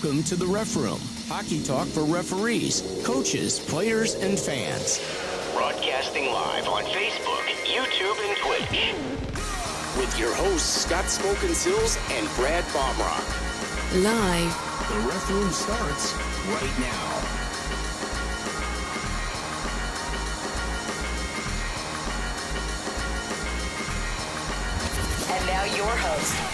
Welcome to the Ref Room, hockey talk for referees, coaches, players, and fans. Broadcasting live on Facebook, YouTube, and Twitch. With your hosts, Scott Smokin Silz and Brad Baumruck. Live. The Ref Room starts right now. And now your host.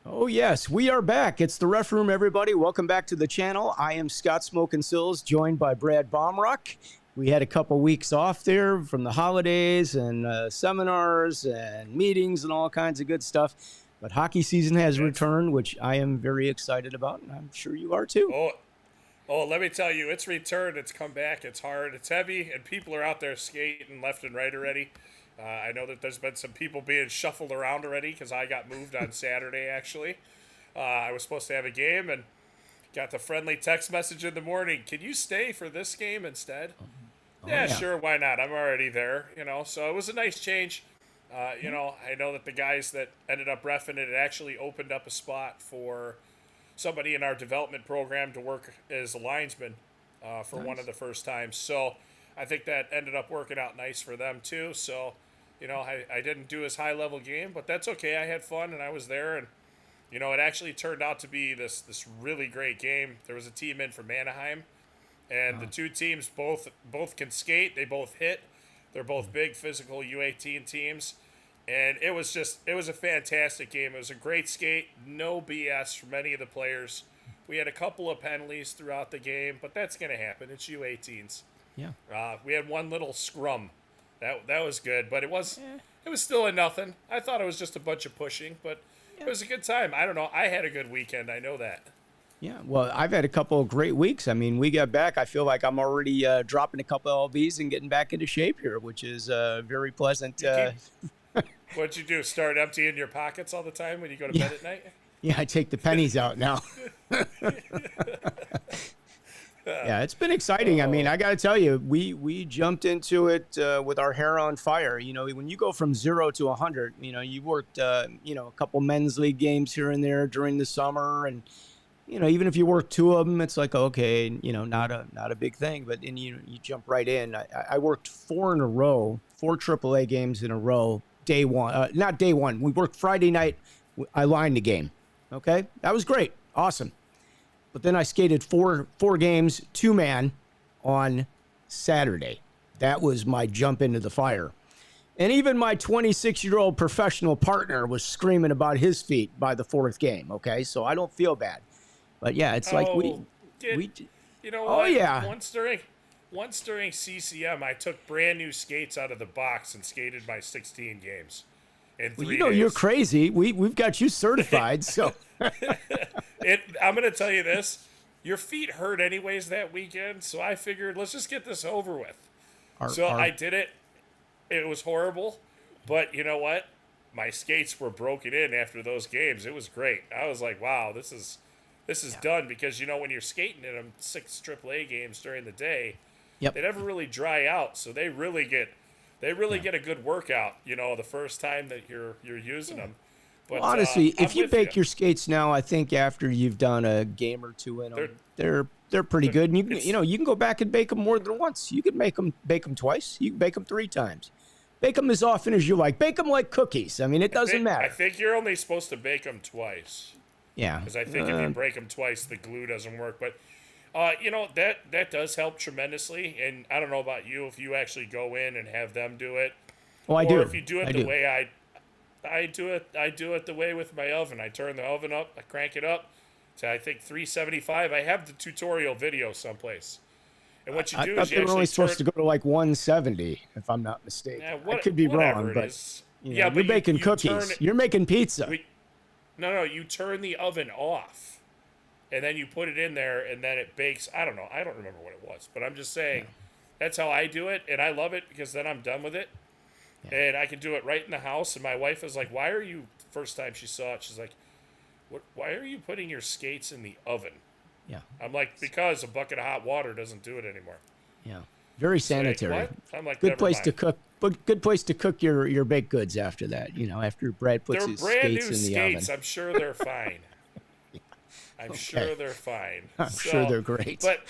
Oh, yes, we are back. It's the Ref Room, everybody. Welcome back to the channel. I am Scott Smokin Silz, joined by Brad Baumruck. We had a couple weeks off there from the holidays and seminars and meetings and all kinds of good stuff. But hockey season has returned, which I am very excited about, and I'm sure you are too. Oh, let me tell you, it's returned, it's come back, it's hard, it's heavy, and people are out there skating left and right already. I know that there's been some people being shuffled around already because I got moved on Saturday, actually. I was supposed to have a game and got the friendly text message in the morning. Can you stay for this game instead? Yeah, sure, why not? I'm already there, So it was a nice change. I know that the guys that ended up reffing it actually opened up a spot for somebody in our development program to work as a linesman for one of the first times. So I think that ended up working out nice for them too. So, I didn't do his high-level game, but that's okay. I had fun, and I was there, and, it actually turned out to be this really great game. There was a team in from Anaheim, and the two teams both can skate. They both hit. They're both big, physical U18 teams, and it was a fantastic game. It was a great skate, no BS from any of the players. We had a couple of penalties throughout the game, but that's going to happen. It's U18s. Yeah. We had one little scrum. That was good, but it was still a nothing. I thought it was just a bunch of pushing, but it was a good time. I don't know. I had a good weekend. I know that. Yeah, well, I've had a couple of great weeks. I mean, we got back. I feel like I'm already dropping a couple of LBs and getting back into shape here, which is very pleasant. What'd you do? Start emptying your pockets all the time when you go to bed at night? Yeah, I take the pennies out now. Yeah, it's been exciting. I mean, I got to tell you, we jumped into it with our hair on fire. When you go from 0 to 100, you worked, a couple men's league games here and there during the summer. And, even if you work 2 of them, it's like, okay, not a big thing. But then you jump right in. I worked 4 in a row, 4 AAA games in a row, day one. Not day one. We worked Friday night. I lined the game. Okay, that was great. Awesome. But then I skated four games, 2-man on Saturday. That was my jump into the fire. And even my 26-year-old professional partner was screaming about his feet by the 4th game. Okay, so I don't feel bad. But yeah, it's like we you know what? Oh yeah. Once during CCM, I took brand new skates out of the box and skated my 16 games in 3 days. You're crazy. We've got you certified, so. I'm going to tell you this. Your feet hurt anyways that weekend, so I figured let's just get this over with. I did it. It was horrible, but you know what? My skates were broken in after those games. It was great. I was like, wow, this is done, because when you're skating in them 6 AAA games during the day, they never really dry out, so they really get a good workout, the first time that you're using them. But well, honestly, if you bake your skates now, I think after you've done a game or 2 in them, they're pretty good. And you can go back and bake them more than once. You can bake them twice. You can bake them 3 times. Bake them as often as you like. Bake them like cookies. I mean, it doesn't matter. I think you're only supposed to bake them twice. Yeah. Because I think if you break them twice, the glue doesn't work. But that does help tremendously. And I don't know about you, if you actually go in and have them do it. Oh, I do. Or if you do it the way I do it the way with my oven. I turn the oven up, I crank it up to, I think, 375. I have the tutorial video someplace. And what you do is you actually only supposed to go to like 170, if I'm not mistaken. I could be wrong, but you're baking cookies. You're making pizza. You turn the oven off, and then you put it in there, and then it bakes. I don't know. I don't remember what it was, but I'm just saying that's how I do it, and I love it because then I'm done with it. And I can do it right in the house. And my wife is like, why are you, first time she saw it, she's like, why are you putting your skates in the oven? Yeah. I'm like, because a bucket of hot water doesn't do it anymore. Yeah. Very sanitary. I'm like, good place to cook. good place to cook your baked goods after that. After Brad puts They're his brand new skates in the skates. oven. I'm sure they're fine. I'm sure they're fine. I'm sure they're great. But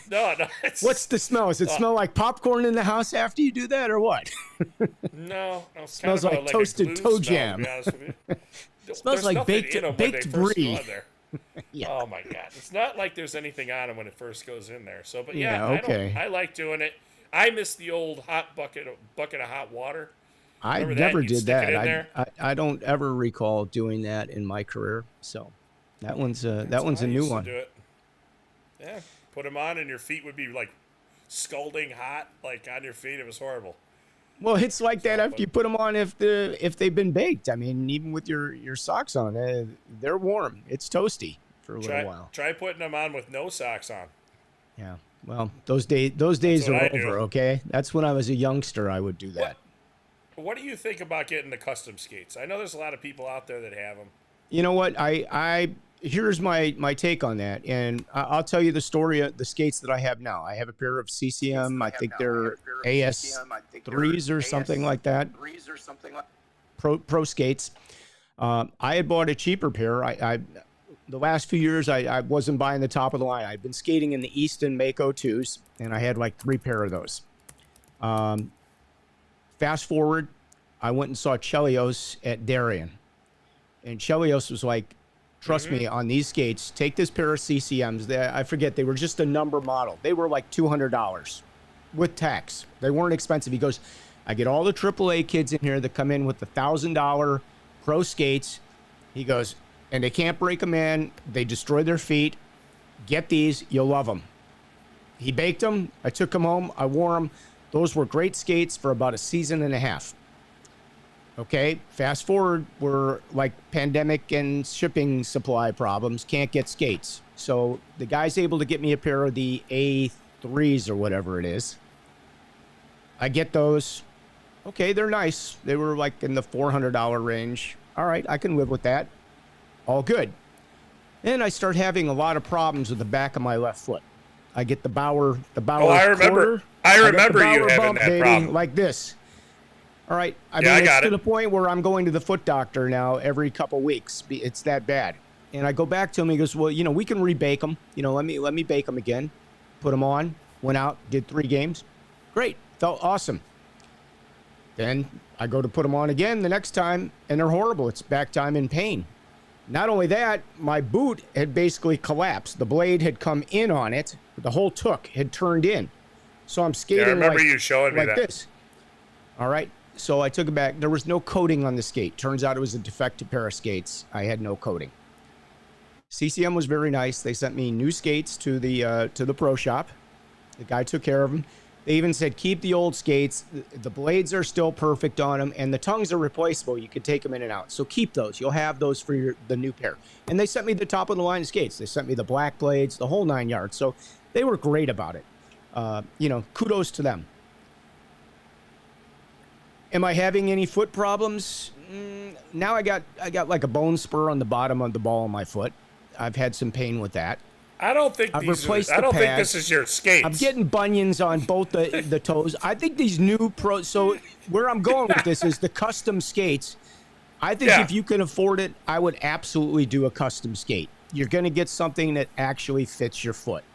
no. What's the smell? Does it smell like popcorn in the house after you do that, or what? No, it's Smells kind of like toasted a glue toe smell, jam. To be honest with you. Smells There's like nothing baked in 'em when they baked first brie. go in there. Yeah. Oh my god, it's not like there's anything on them when it first goes in there. So, but Yeah, okay. I like doing it. I miss the old hot bucket of hot water. I Remember never that? You'd did stick it in that. there. I don't ever recall doing that in my career. So that one's a I new used one. To do it. Yeah, put them on, and your feet would be like scalding hot, like on your feet. It was horrible. Well, it's like that after you put them on if they've been baked. I mean, even with your socks on, they're warm. It's toasty for a little while. Try putting them on with no socks on. Yeah. Well, those days are what I do. over. Okay, that's when I was a youngster. I would do that. What do you think about getting the custom skates? I know there's a lot of people out there that have them. You know what? Here's my take on that, and I'll tell you the story of the skates that I have now. I have a pair of CCM. I think they're AS3s or something like that. Pro skates. I had bought a cheaper pair. The last few years I wasn't buying the top of the line. I'd been skating in the Easton Mako 2s, and I had like 3 pair of those. Fast forward, I went and saw Chelios at Darien, and Chelios was like, trust me, on these skates, take this pair of CCMs. I forget, they were just a number model. They were like $200 with tax. They weren't expensive. He goes, I get all the AAA kids in here that come in with the $1,000 pro skates. He goes, and they can't break them in. They destroy their feet. Get these. You'll love them. He baked them. I took them home. I wore them. Those were great skates for about a season and a half. Okay, fast forward, we're like pandemic and shipping supply problems, can't get skates. So the guy's able to get me a pair of the A3s or whatever it is. I get those. Okay, they're nice. They were like in the $400 range. All right, I can live with that. All good. Then I start having a lot of problems with the back of my left foot. I get the Bauer Oh, I remember. quarter. I remember got the you Bauer having bump, that baby, problem. like this. All right. I Yeah, mean, I it's got to it. the point where I'm going to the foot doctor now every couple weeks. It's that bad. And I go back to him. He goes, well, we can rebake them. Let me bake them again. Put them on. Went out. Did 3 games. Great. Felt awesome. Then I go to put them on again the next time, and they're horrible. It's back time in pain. Not only that, my boot had basically collapsed. The blade had come in on it. The whole took had turned in. So I'm skating Yeah, I remember like, you showing me like that. this. All right. So I took it back. There was no coating on the skate. Turns out it was a defective pair of skates. I had no coating. CCM was very nice. They sent me new skates to the pro shop. The guy took care of them. They even said, keep the old skates. The blades are still perfect on them, and the tongues are replaceable. You can take them in and out. So keep those. You'll have those for the new pair. And they sent me the top of the line skates. They sent me the black blades, the whole 9 yards. So they were great about it. Kudos to them. Am I having any foot problems? Now I got like a bone spur on the bottom of the ball of my foot. I've had some pain with that. I don't think I've these. replaced I the don't think pads. this is your skates. I'm getting bunions on both the toes. I think these new pro. So where I'm going with this is the custom skates. I think Yeah. if you can afford it, I would absolutely do a custom skate. You're going to get something that actually fits your foot.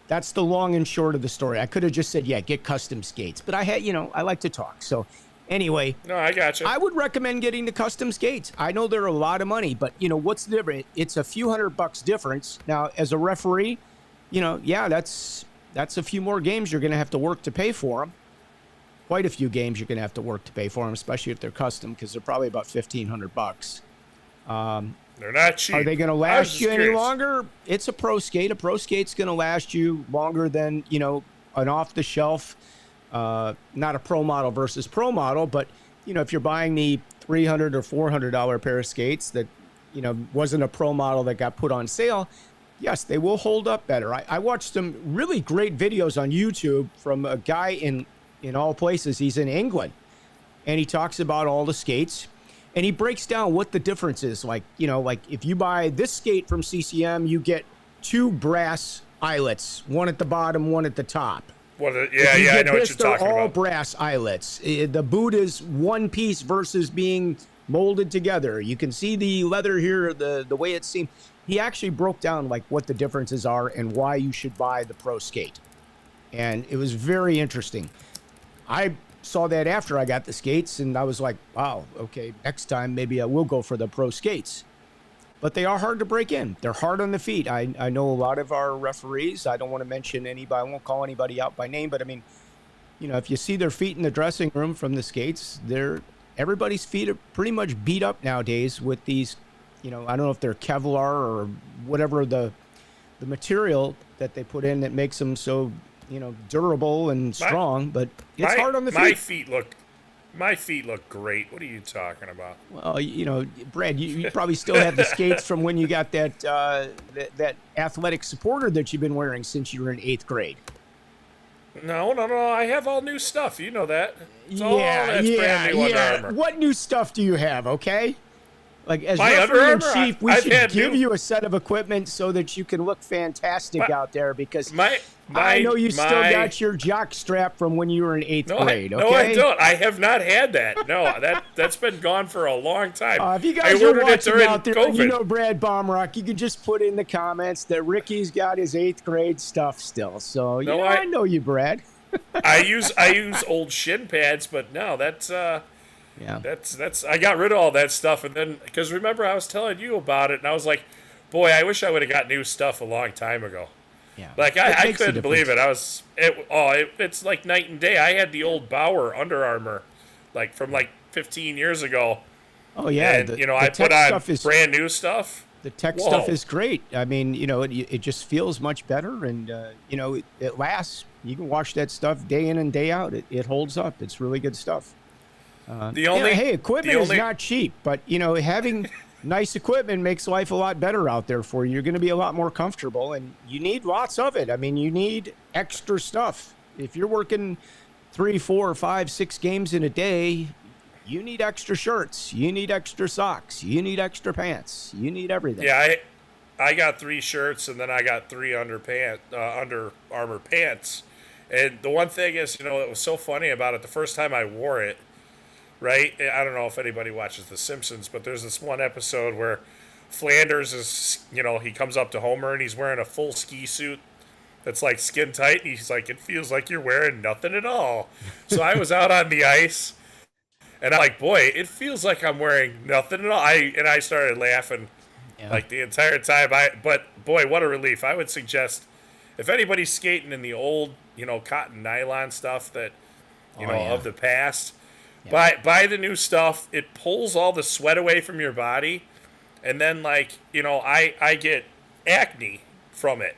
That's the long and short of the story. I could have just said, yeah, get custom skates. But I had, I like to talk. So anyway, No, I got you. I would recommend getting the custom skates. I know they're a lot of money, but what's the difference? It's a few $100 difference. Now, as a referee, that's a few more games you're going to have to work to pay for them. Quite a few games you're going to have to work to pay for them, especially if they're custom, because they're probably about $1,500. They're not cheap. Are they going to I was last just you any curious. longer? It's a pro skate. A pro skate's going to last you longer than, an off-the-shelf, not a pro model versus pro model, but, if you're buying the $300 or $400 pair of skates that, wasn't a pro model that got put on sale, yes, they will hold up better. I watched some really great videos on YouTube from a guy in all places. He's in England, and he talks about all the skates. And he breaks down what the difference is. Like if you buy this skate from CCM, you get 2 brass eyelets, one at the bottom, one at the top. I know what you're talking they're all about. brass eyelets. The boot is one piece versus being molded together. You can see the leather here, the way it seemed. He actually broke down like what the differences are and why you should buy the Pro Skate. And it was very interesting. I saw that after I got the skates, and I was like, wow, okay, next time maybe I will go for the Pro Skates. But they are hard to break in. They're hard on the feet. I know a lot of our referees. I don't want to mention anybody. I won't call anybody out by name, but I mean, if you see their feet in the dressing room from the skates, everybody's feet are pretty much beat up nowadays with these, I don't know if they're Kevlar or whatever the material that they put in that makes them so, durable and strong, but it's hard on the feet. My feet look great. What are you talking about? Well, Brad, you probably still have the skates from when you got that athletic supporter that you've been wearing since you were in 8th grade. No. I have all new stuff. You know that. It's brand new Under Armour. What new stuff do you have, okay? Like, as my referee in chief, we should give new... you a set of equipment so that you can look fantastic out there, because I know you still got your jock strap from when you were in 8th grade, okay? No, I don't. I have not had that. No, that's been gone for a long time. If you guys are watching out there, COVID. you know Brad Baumruck, you can just put in the comments that Ricky's got his 8th grade stuff still. So, I know you, Brad. I use old shin pads, but no, that's I got rid of all that stuff, and then because remember I was telling you about it, and I was like, boy, I wish I would have got new stuff a long time ago. Yeah, like I couldn't believe it. It's like night and day. I had the old Bauer Under Armour, like from 15 years ago. Oh yeah, and I put on brand new stuff. The tech stuff is great. I mean, it just feels much better, and it lasts. You can wash that stuff day in and day out. It holds up. It's really good stuff. Equipment is not cheap, but having nice equipment makes life a lot better out there for you. You're going to be a lot more comfortable, and you need lots of it. I mean, you need extra stuff. If you're working 3, 4, 5, 6 games in a day, you need extra shirts. You need extra socks. You need extra pants. You need everything. Yeah, I got 3 shirts, and then I got 3 Under Armour pants. And the one thing is, it was so funny about it. The first time I wore it, right? I don't know if anybody watches The Simpsons, but there's this one episode where Flanders is, he comes up to Homer and he's wearing a full ski suit that's like skin tight. And he's like, it feels like you're wearing nothing at all. So I was out on the ice and I'm like, boy, it feels like I'm wearing nothing at all. I started laughing like the entire time. But boy, what a relief. I would suggest if anybody's skating in the old, cotton nylon stuff that, of the past, buy the new stuff. It pulls all the sweat away from your body. And then, I get acne from it.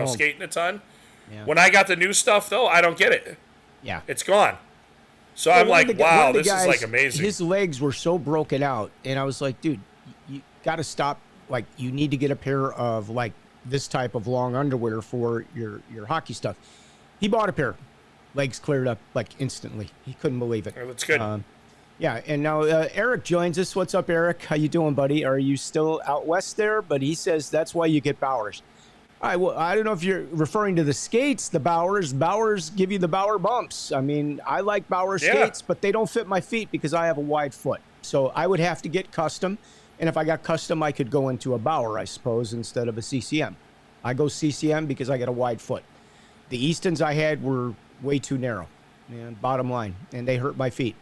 Skating a ton. Yeah. When I got the new stuff, though, I don't get it. Yeah. It's gone. So I'm like, wow, this is, like, amazing. His legs were so broken out. And I was like, dude, you got to stop. Like, you need to get a pair of, like, this type of long underwear for your hockey stuff. He bought a pair. Legs cleared up like instantly. He couldn't believe it. Oh, that's good. And now Eric joins us. What's up, Eric? How you doing, buddy? Are you still out west there? But he says that's why you get Bowers. All right, well, I don't know if you're referring to the skates, the Bowers. Bowers give you the Bauer bumps. I mean, I like Bauer skates, but they don't fit my feet because I have a wide foot. So I would have to get custom. And if I got custom, I could go into a Bauer, I suppose, instead of a CCM. I go CCM because I got a wide foot. The Eastons I had were way too narrow, bottom line, and they hurt my feet.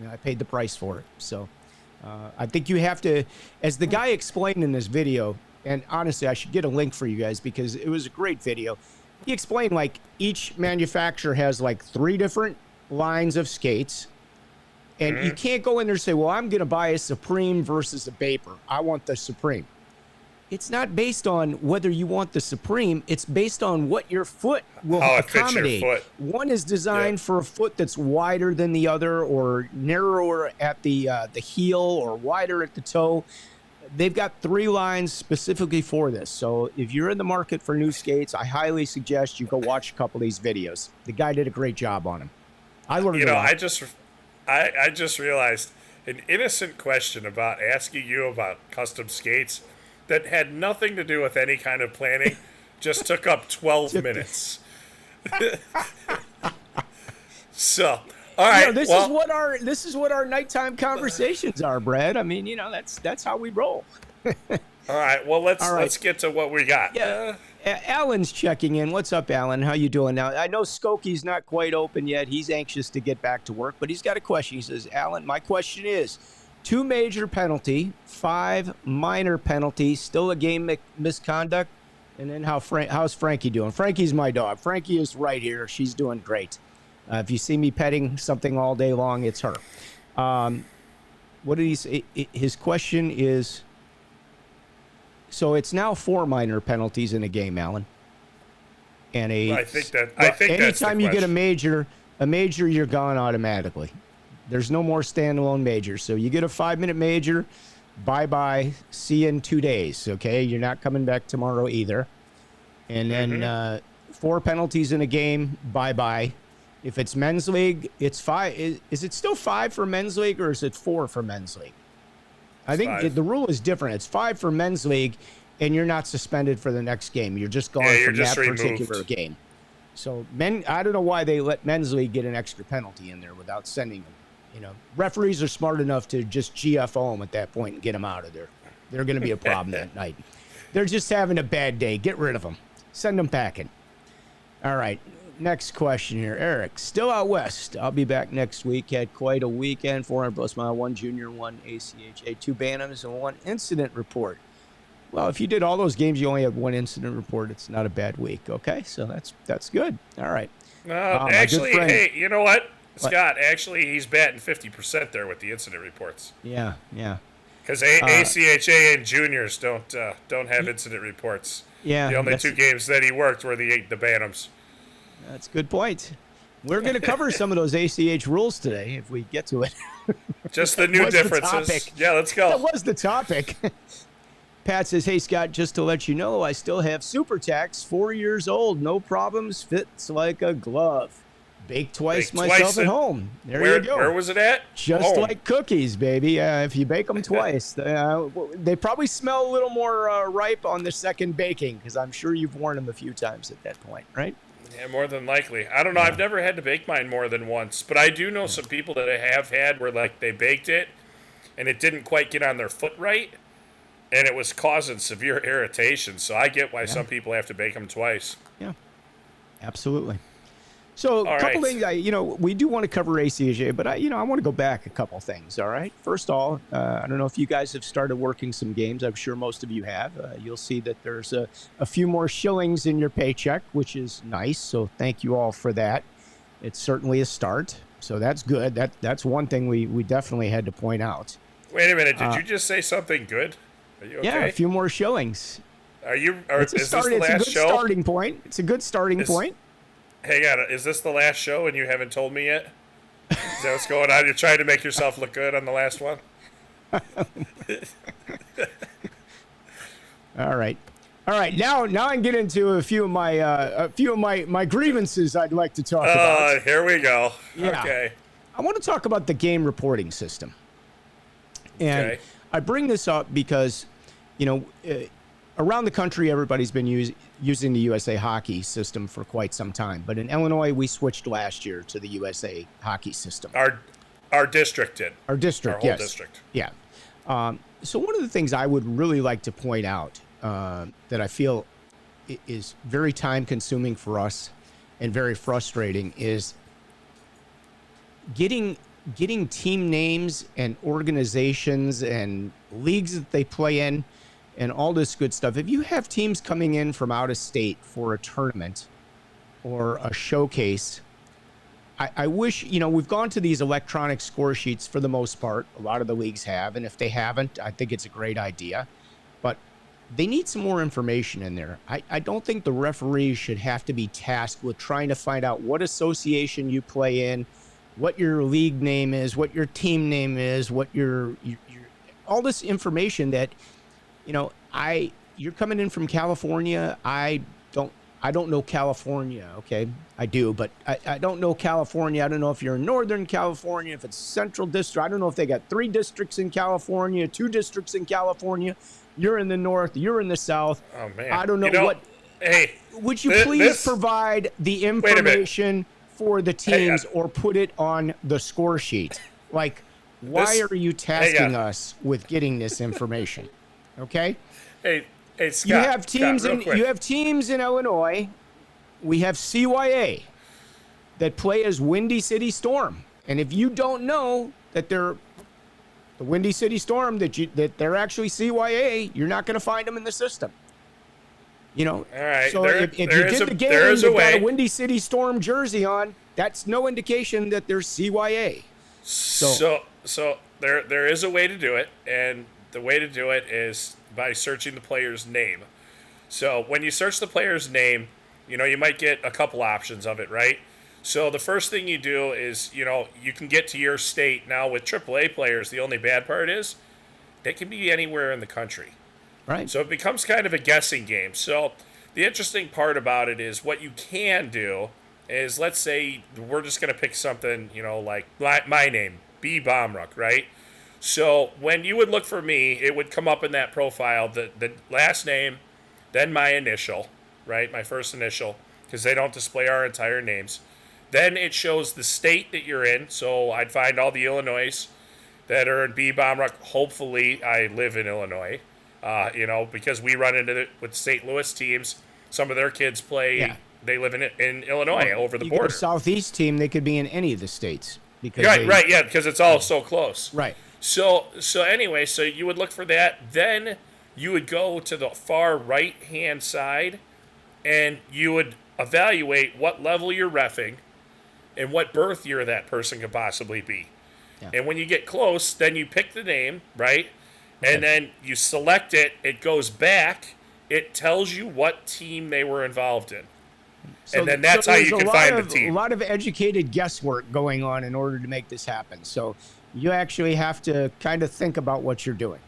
I paid the price for it. So I think you have to, as the guy explained in this video, and honestly, I should get a link for you guys because it was a great video. He explained like each manufacturer has like 3 different lines of skates, and you can't go in there and say, well, I'm going to buy a Supreme versus a Vapor. I want the Supreme. It's not based on whether you want the Supreme. It's based on what your foot will accommodate. Fits your foot. One is designed for a foot that's wider than the other, or narrower at the heel, or wider at the toe. They've got 3 lines specifically for this. So if you're in the market for new skates, I highly suggest you go watch a couple of these videos. The guy did a great job on them. I learned a lot. I just realized an innocent question about asking you about custom skates that had nothing to do with any kind of planning just took up 12 minutes. So, all right. This is what our nighttime conversations are, Brad. I mean, that's how we roll. All right. Well, let's get to what we got. Yeah. Alan's checking in. What's up, Alan? How you doing now? I know Skoki's not quite open yet. He's anxious to get back to work, but he's got a question. He says, Alan, my question is, 2 major penalty, 5 minor penalties, still a game misconduct? And then how's Frankie doing? Frankie's my dog. Frankie is right here. She's doing great. If you see me petting something all day long, it's her. What did he say? His question is, so it's now 4 minor penalties in a game, Alan. And I think that's anytime you get a major, you're gone automatically. There's no more standalone majors. So you get a 5-minute major, bye-bye, see you in 2 days, okay? You're not coming back tomorrow either. And then 4 penalties in a game, bye-bye. If it's men's league, it's 5. Is it still 5 for men's league, or is it 4 for men's league? I think the rule is different. It's 5 for men's league, and you're not suspended for the next game. You're just gone from that particular game. So I don't know why they let men's league get an extra penalty in there without sending them. Referees are smart enough to just GFO them at that point and get them out of there. They're going to be a problem that night. They're just having a bad day. Get rid of them. Send them packing. All right. Next question here. Eric, still out west. I'll be back next week. Had quite a weekend. 400 plus mile, 1 junior, 1 ACHA, 2 Bantams, and 1 incident report. Well, if you did all those games, you only have 1 incident report. It's not a bad week. Okay, so that's good. All right. Actually, hey, you know what? Scott, actually, he's batting 50% there with the incident reports. Yeah. Because ACHA and juniors don't have incident reports. Yeah. The only 2 games that he worked were the Bantams. That's a good point. We're going to cover some of those ACH rules today if we get to it. Just the new differences. Yeah, let's go. That was the topic. Pat says, hey, Scott, just to let you know, I still have Super Tax, 4 years old. No problems. Fits like a glove. Bake twice myself at home. There you go. Where was it at? Just like cookies, baby. If you bake them twice, they probably smell a little more ripe on the second baking, because I'm sure you've worn them a few times at that point, right? Yeah, more than likely. I don't know. I've never had to bake mine more than once, but I do know some people that I have had where they baked it and it didn't quite get on their foot right, and it was causing severe irritation. So I get why some people have to bake them twice. Yeah, absolutely. So a couple things, we do want to cover ACHA, but I want to go back a couple things. All right. First of all, I don't know if you guys have started working some games. I'm sure most of you have. You'll see that there's a few more shillings in your paycheck, which is nice. So thank you all for that. It's certainly a start. So that's good. That's one thing we definitely had to point out. Wait a minute. Did you just say something good? Are you okay? Yeah, a few more shillings. Is this the last show? It's a good starting point. It's a good starting point. Hang on, is this the last show and you haven't told me yet? Is that what's going on? You're trying to make yourself look good on the last one? All right. Now I can get into a few of my grievances I'd like to talk about. Here we go. Yeah. Okay. I want to talk about the game reporting system. And I bring this up because, around the country, everybody's been using the USA Hockey system for quite some time. But in Illinois, we switched last year to the USA Hockey system. Our district did. Our district, our whole yes. district. Yeah. So one of the things I would really like to point out that I feel is very time-consuming for us and very frustrating is getting team names and organizations and leagues that they play in and all this good stuff. If you have teams coming in from out of state for a tournament or a showcase, I wish, we've gone to these electronic score sheets for the most part. A lot of the leagues have, and if they haven't, I think it's a great idea. But they need some more information in there. I don't think the referees should have to be tasked with trying to find out what association you play in, what your league name is, what your team name is, what your all this information that, you're coming in from California. I don't know California. Okay. I do, but I don't know California. I don't know if you're in Northern California, if it's Central District. I don't know if they got 3 districts in California, 2 districts in California. You're in the North, you're in the South. Oh man. I don't know what. Hey, would you please provide the information for the teams or put it on the score sheet. Like, why are you tasking us with getting this information? Okay. Hey, Scott. You have teams in Illinois. We have CYA that play as Windy City Storm, and if you don't know that they're the Windy City Storm, that they're actually CYA, you're not going to find them in the system. You know. All right. So if you did the game, they've got a Windy City Storm jersey on. That's no indication that they're CYA. So there is a way to do it, and the way to do it is by searching the player's name. So when you search the player's name, you know, you might get a couple options of it, right? So the first thing you do is, you know, you can get to your state. Now with AAA players, the only bad part is they can be anywhere in the country. Right. So it becomes kind of a guessing game. So the interesting part about it is what you can do is, let's say we're just going to pick something, you know, like my name, B. Baumruck, right? So when you would look for me, it would come up in that profile, the last name, then my initial, right? My first initial, because they don't display our entire names. Then it shows the state that you're in. So I'd find all the Illinois that are in B. Baumruck. Hopefully I live in Illinois, you know, because we run into it with St. Louis teams. Some of their kids play, they live in Illinois, over the border. You go Southeast team, they could be in any of the states. Because because it's all so close. Right. So anyway, so you would look for that. Then you would go to the far right-hand side, and you would evaluate what level you're reffing and what berth year that person could possibly be. Yeah. And when you get close, then you pick the name, right? Okay. And then you select it. It goes back. It tells you what team they were involved in. So, and then that's how you can find the team. A lot of educated guesswork going on in order to make this happen. So you actually have to kind of think about what you're doing.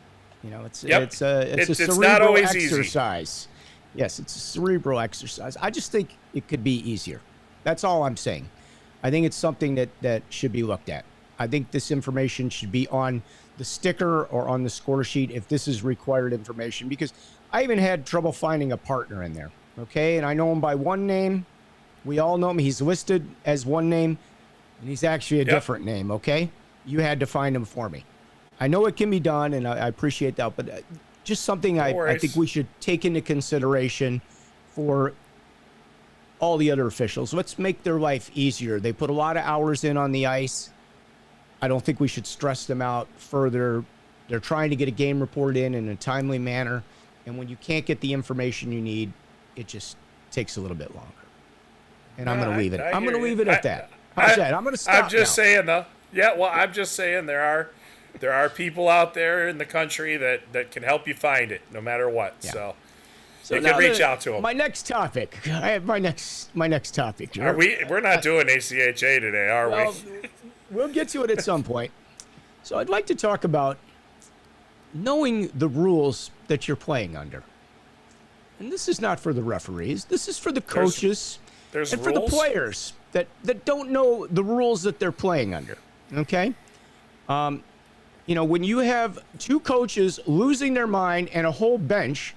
You know, it's a cerebral exercise. Easy. Yes, it's a cerebral exercise. I just think it could be easier. That's all I'm saying. I think it's something that should be looked at. I think this information should be on the sticker or on the score sheet if this is required information, because I even had trouble finding a partner in there. Okay, and I know him by one name. We all know him. He's listed as one name, and he's actually a different name, okay? You had to find him for me. I know it can be done, and I appreciate that, but just something I think we should take into consideration for all the other officials. Let's make their life easier. They put a lot of hours in on the ice. I don't think we should stress them out further. They're trying to get a game report in a timely manner, and when you can't get the information you need, it just takes a little bit longer. And I'm going to leave it. I'm going to leave it at that. How's that? I'm going to stop. I'm just saying, though. Yeah, well, I'm just saying there are people out there in the country that can help you find it, no matter what. Yeah. So you can reach out to them. My next topic. I have my next topic. We're not doing ACHA today, are we? We'll get to it at some point. So I'd like to talk about knowing the rules that you're playing under. And this is not for the referees. This is for the coaches and for the players that don't know the rules that they're playing under. Okay? You know, when you have two coaches losing their mind and a whole bench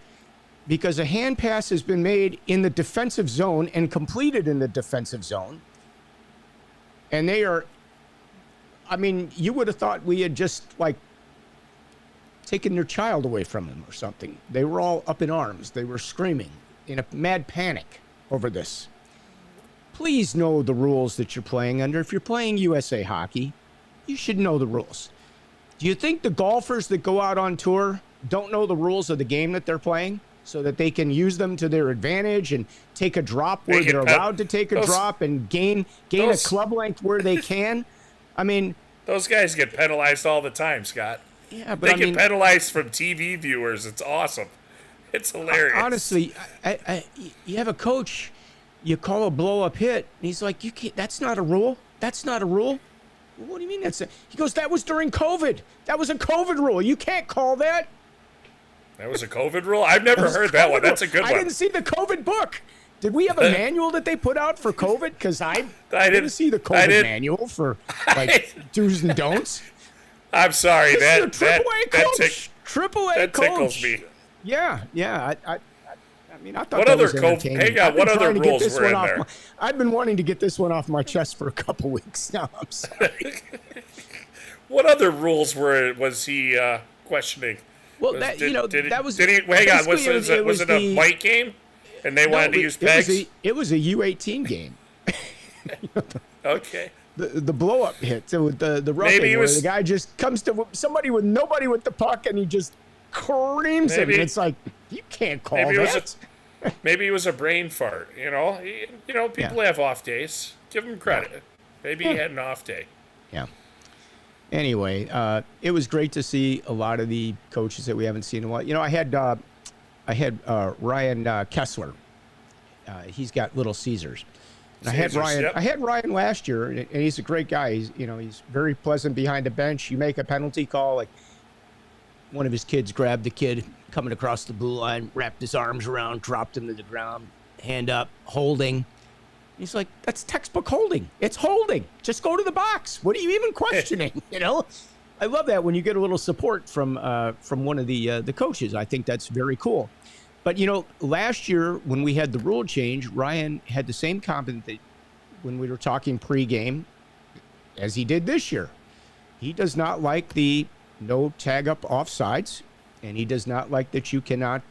because a hand pass has been made in the defensive zone and completed in the defensive zone, and they are, I mean, you would have thought we had just, like, taken their child away from them or something. They were all up in arms. They were screaming in a mad panic over this. Please know the rules that you're playing under. If you're playing USA hockey, you should know the rules. Do you think the golfers that go out on tour don't know the rules of the game that they're playing so that they can use them to their advantage and take a drop where they're allowed to take a drop and gain a club length where they can? I mean, those guys get penalized all the time, Scott. Yeah, but they get penalized from TV viewers. It's awesome. It's hilarious. Honestly, you have a coach, you call a blow-up hit, and he's like, "You can't. That's not a rule. That's not a rule." Well, what do you mean that's? He goes, "That was during COVID. That was a COVID rule. You can't call that." That was a COVID rule? I've never heard that one. That's a good one. I didn't see the COVID book. Did we have a manual that they put out for COVID? Because I didn't see the COVID manual for like do's and don'ts. I'm sorry. This is a AAA coach. AAA that coach. Tickles me. Yeah. I mean, I thought What that other was entertaining. hang on, what other rules were in there? I've been wanting to get this one off my chest for a couple weeks now. I'm sorry. What other rules was he questioning? Well, Was- that did- you know, did it- that was Did he? Hang on. Was basically, it a white game? And they wanted to use pegs. It was a U18 game. Okay. The blow up hit, so with the roughing, Maybe it where was- the guy just comes to somebody with nobody with the puck and he just creams him. Maybe- And it's like, you can't call Maybe it that. was maybe it was a brain fart. You know, people have off days. Give him credit. Maybe he had an off day. Yeah. Anyway, it was great to see a lot of the coaches that we haven't seen in a while. You know, I had Ryan Kessler. He's got Little Caesars. And Caesars, I had Ryan last year, and he's a great guy. He's very pleasant behind the bench. You make a penalty call, like one of his kids grabbed the kid coming across the blue line, wrapped his arms around, dropped him to the ground, hand up, holding. He's like, that's textbook holding. It's holding. Just go to the box. What are you even questioning? I love that when you get a little support from one of the coaches. I think that's very cool. But last year when we had the rule change, Ryan had the same comment that when we were talking pregame as he did this year. He does not like the no tag up offsides, and he does not like that you cannot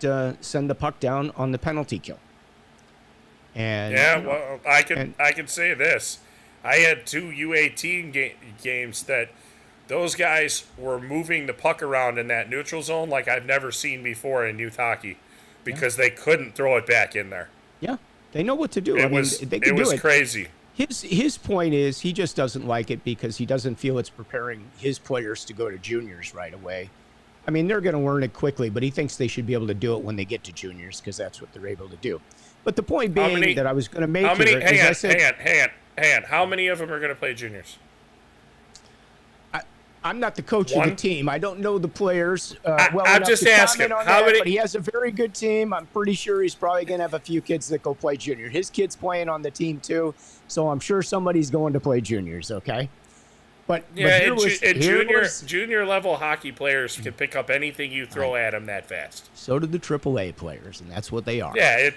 send the puck down on the penalty kill. And well, I can say this: I had two U18 games that those guys were moving the puck around in that neutral zone like I've never seen before in youth hockey, because they couldn't throw it back in there. Yeah, they know what to do. It was crazy. His point is he just doesn't like it because he doesn't feel it's preparing his players to go to juniors right away. I mean, they're going to learn it quickly, but he thinks they should be able to do it when they get to juniors because that's what they're able to do. But the point being that I was going to make here is I said... Hang on. How many of them are going to play juniors? I'm not the coach of the team. I don't know the players well I'm enough just to asking. comment on that, but he has a very good team. I'm pretty sure he's probably going to have a few kids that go play junior. His kid's playing on the team too, so I'm sure somebody's going to play juniors, okay? But junior level hockey players can pick up anything you throw at them that fast. So do the AAA players, and that's what they are. Yeah,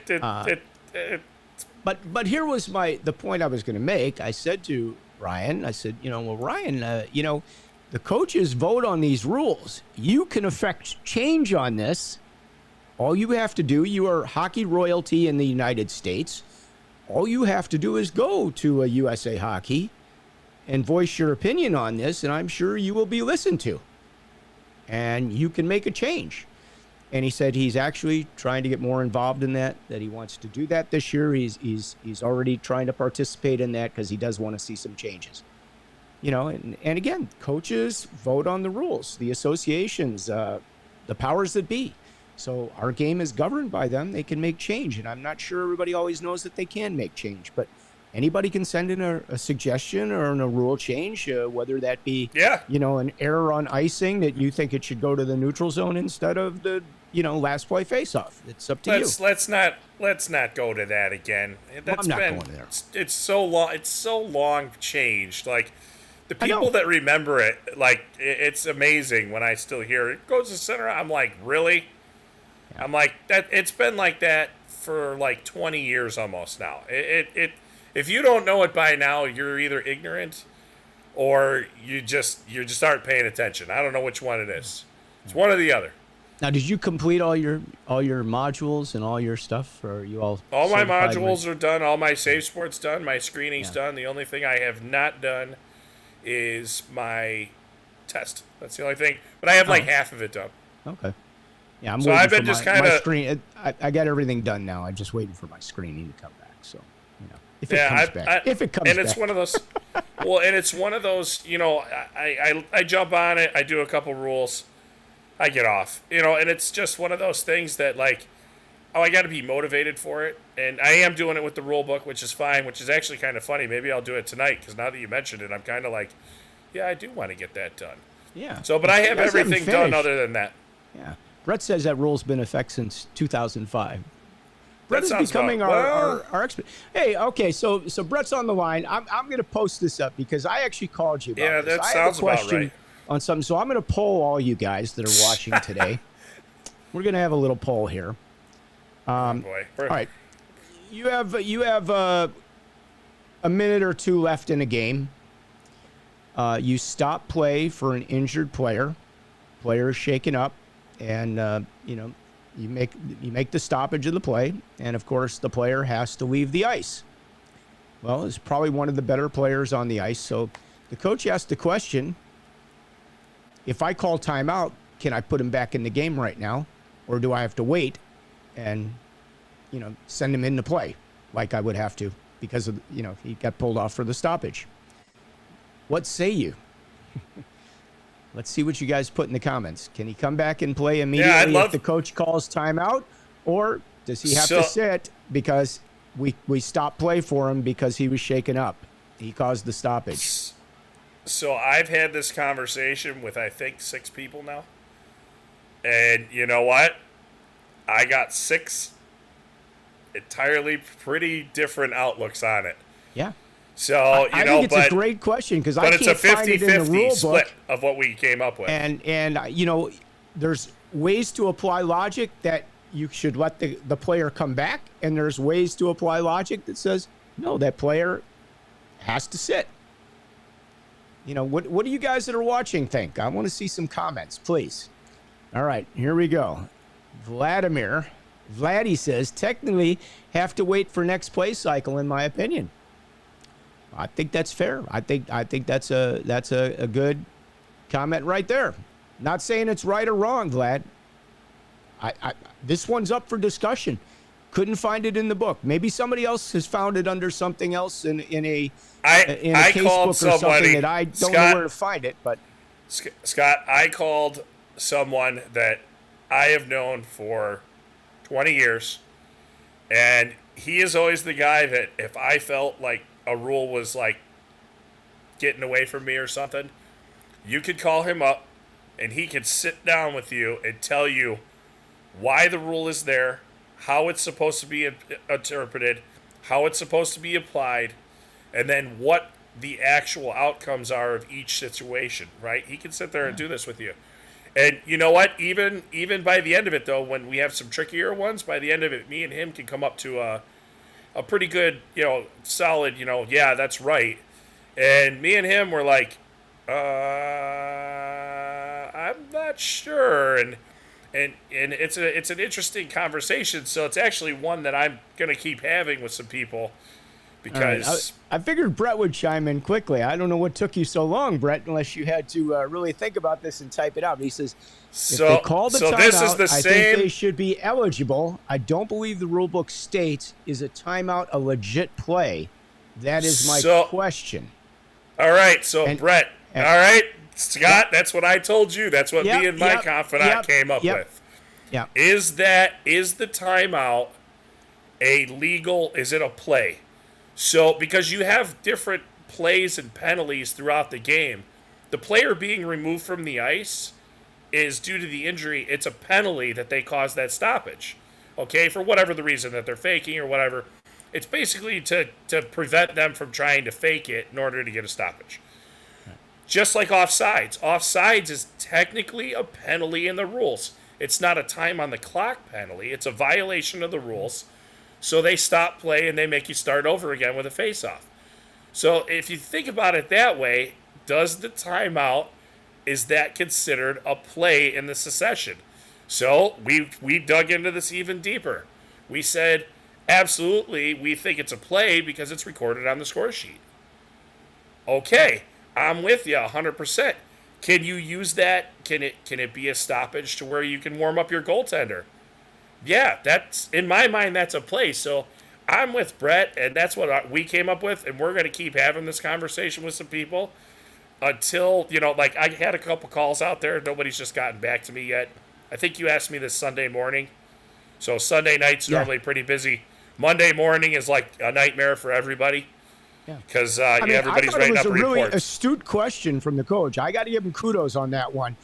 But here was the point I was going to make. I said to Ryan, Ryan, the coaches vote on these rules. You can affect change on this. All you have to do, you are hockey royalty in the United States. All you have to do is go to a USA Hockey and voice your opinion on this, and I'm sure you will be listened to. And you can make a change. And he said he's actually trying to get more involved in that he wants to do that this year. He's already trying to participate in that because he does want to see some changes. And again, coaches vote on the rules, the associations, the powers that be. So our game is governed by them. They can make change. And I'm not sure everybody always knows that they can make change. But anybody can send in a suggestion or a rule change, whether that be, an error on icing that you think it should go to the neutral zone instead of the, last play faceoff. It's up to you. Let's not go to that again. I'm not going there. It's so long. It's so long changed. Like, the people that remember it, like, it's amazing when I still hear it goes to center. I'm like, really? Yeah. I'm like, that. It's been like that for like 20 years almost now. If you don't know it by now, you're either ignorant or you just aren't paying attention. I don't know which one it is. It's one or the other. Now, did you complete all your modules and all your stuff, or are you all? All my modules are done. All my save sports done. My screening's done. The only thing I have not done is my test. That's the only thing. But I have like half of it done. Okay. Yeah, I'm. So I've been just kind of screen. I got everything done now. I'm just waiting for my screening to come back. So if it comes back, if it comes back. And it's one of those. Well, and it's one of those. I jump on it. I do a couple rules. I get off. And it's just one of those things that like, I got to be motivated for it, and I am doing it with the rule book, which is fine. Which is actually kind of funny. Maybe I'll do it tonight because now that you mentioned it, I'm kind of like, yeah, I do want to get that done. Yeah. So, but I have everything done other than that. Yeah. Brett says that rule's been in effect since 2005. Brett is becoming our expert. Hey, okay, so Brett's on the line. I'm going to post this up because I actually called you about this. That sounds about right. On something, so I'm going to poll all you guys that are watching today. We're going to have a little poll here. Oh boy. All right. You have a minute or two left in a game. You stop play for an injured player. Player is shaken up, and you make the stoppage of the play, and of course the player has to leave the ice. Well, it's probably one of the better players on the ice, so the coach asked the question: if I call timeout, can I put him back in the game right now, or do I have to wait and send him into play like I would have to because of he got pulled off for the stoppage? What say you? Let's see what you guys put in the comments. Can he come back and play immediately if the coach calls timeout, or does he have to sit because we stopped play for him because he was shaken up? He caused the stoppage. So I've had this conversation with I think 6 people now, and you know what? I got 6 entirely pretty different outlooks on it. Yeah. So, I think it's a great question because I can't find it in the rule split book of what we came up with. And there's ways to apply logic that you should let the player come back, and there's ways to apply logic that says, no, that player has to sit. What do you guys that are watching think? I want to see some comments, please. All right, here we go. Vladdy says, technically have to wait for next play cycle, in my opinion. I think that's fair. I think that's a good comment right there. Not saying it's right or wrong, Vlad. This one's up for discussion. Couldn't find it in the book. Maybe somebody else has found it under something else in a case book or something that I don't know where to find it. But Scott, I called someone that I have known for 20 years, and he is always the guy that if I felt like a rule was like getting away from me or something, you could call him up and he could sit down with you and tell you why the rule is there, how it's supposed to be interpreted, how it's supposed to be applied, and then what the actual outcomes are of each situation, right? He can sit there and do this with you. And you know what? Even by the end of it, though, when we have some trickier ones, by the end of it, me and him can come up to a pretty good, solid, yeah, that's right. And me and him were like, I'm not sure. And it's an interesting conversation. So it's actually one that I'm going to keep having with some people because right. I figured Brett would chime in quickly. I don't know what took you so long, Brett, unless you had to really think about this and type it out. But he says, if they call the timeout, I think they should be eligible. I don't believe the rule book states, is a timeout a legit play? That is my question. All right, so Brett, all right, Scott, that's what I told you. That's what me and my confidant came up with. Yeah. Is the timeout is it a play? So, because you have different plays and penalties throughout the game, the player being removed from the ice is due to the injury. It's a penalty that they caused that stoppage, okay, for whatever the reason that they're faking or whatever. It's basically to prevent them from trying to fake it in order to get a stoppage. Just like offsides. Offsides is technically a penalty in the rules. It's not a time on the clock penalty. It's a violation of the rules. So they stop play and they make you start over again with a face-off. So if you think about it that way, does the timeout, is that considered a play in the succession? So we dug into this even deeper. We said, absolutely, we think it's a play because it's recorded on the score sheet. Okay, I'm with you 100%. Can you use that? Can it be a stoppage to where you can warm up your goaltender? Yeah, that's, in my mind, that's a play. So I'm with Brett, and that's what we came up with, and we're going to keep having this conversation with some people until, like I had a couple calls out there. Nobody's just gotten back to me yet. I think you asked me this Sunday morning. So Sunday night's normally pretty busy. Monday morning is like a nightmare for everybody. Yeah. Because everybody's writing up reports. It was a really astute question from the coach. I got to give him kudos on that one.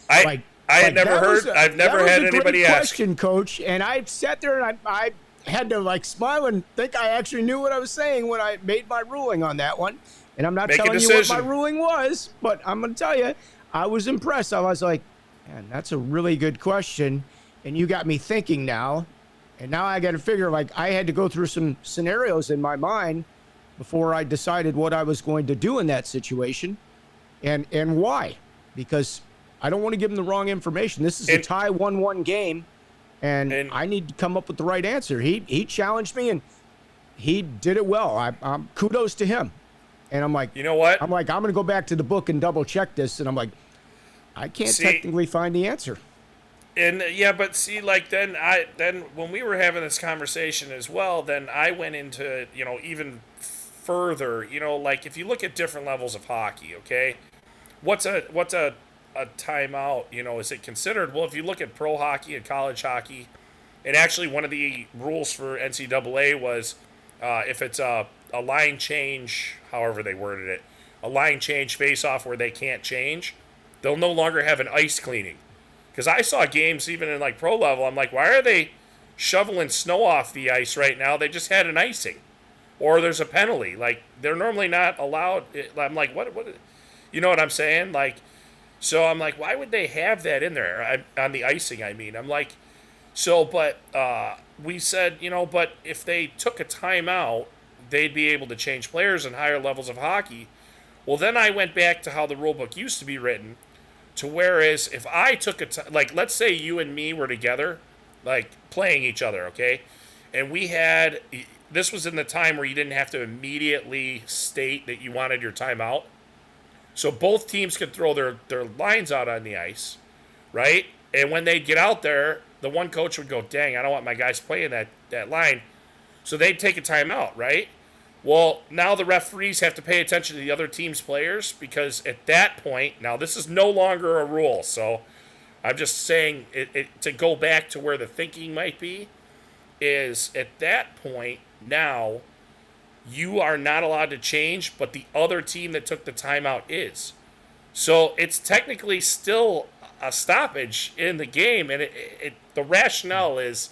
I've never had anybody ask. Question, Coach, and I sat there and I had to smile and think I actually knew what I was saying when I made my ruling on that one. And I'm not telling you what my ruling was, but I'm going to tell you, I was impressed. I was like, man, that's a really good question, and you got me thinking now. And now I got to figure, like, I had to go through some scenarios in my mind before I decided what I was going to do in that situation and why. Because I don't want to give him the wrong information. This is a tie 1-1 game, and I need to come up with the right answer. He challenged me, and he did it well. I'm kudos to him. And I'm like, you know what? I'm going to go back to the book and double check this. And I'm like, I can't technically find the answer. And yeah, but see, like then when we were having this conversation as well, then I went into, even further, like if you look at different levels of hockey, okay, what's a timeout? Is it considered? Well, if you look at pro hockey and college hockey, and actually one of the rules for NCAA was if it's a line change, however they worded it, a line change face-off where they can't change, they'll no longer have an ice cleaning. Because I saw games even in like pro level, I'm like, why are they shoveling snow off the ice right now? They just had an icing. Or there's a penalty. Like, they're normally not allowed. I'm like, what? You know what I'm saying? Like, so I'm like, why would they have that in there? On the icing, I mean. I'm like, but we said, but if they took a timeout, they'd be able to change players in higher levels of hockey. Well, then I went back to how the rule book used to be written, to whereas if I took like, let's say you and me were together, like, playing each other, okay? And this was in the time where you didn't have to immediately state that you wanted your timeout. So both teams could throw their lines out on the ice, right? And when they'd get out there, the one coach would go, dang, I don't want my guys playing that line. So they'd take a timeout, right? Well, now the referees have to pay attention to the other team's players, because at that point, now this is no longer a rule, so I'm just saying to go back to where the thinking might be, is at that point now you are not allowed to change, but the other team that took the timeout is. So it's technically still a stoppage in the game, and the rationale is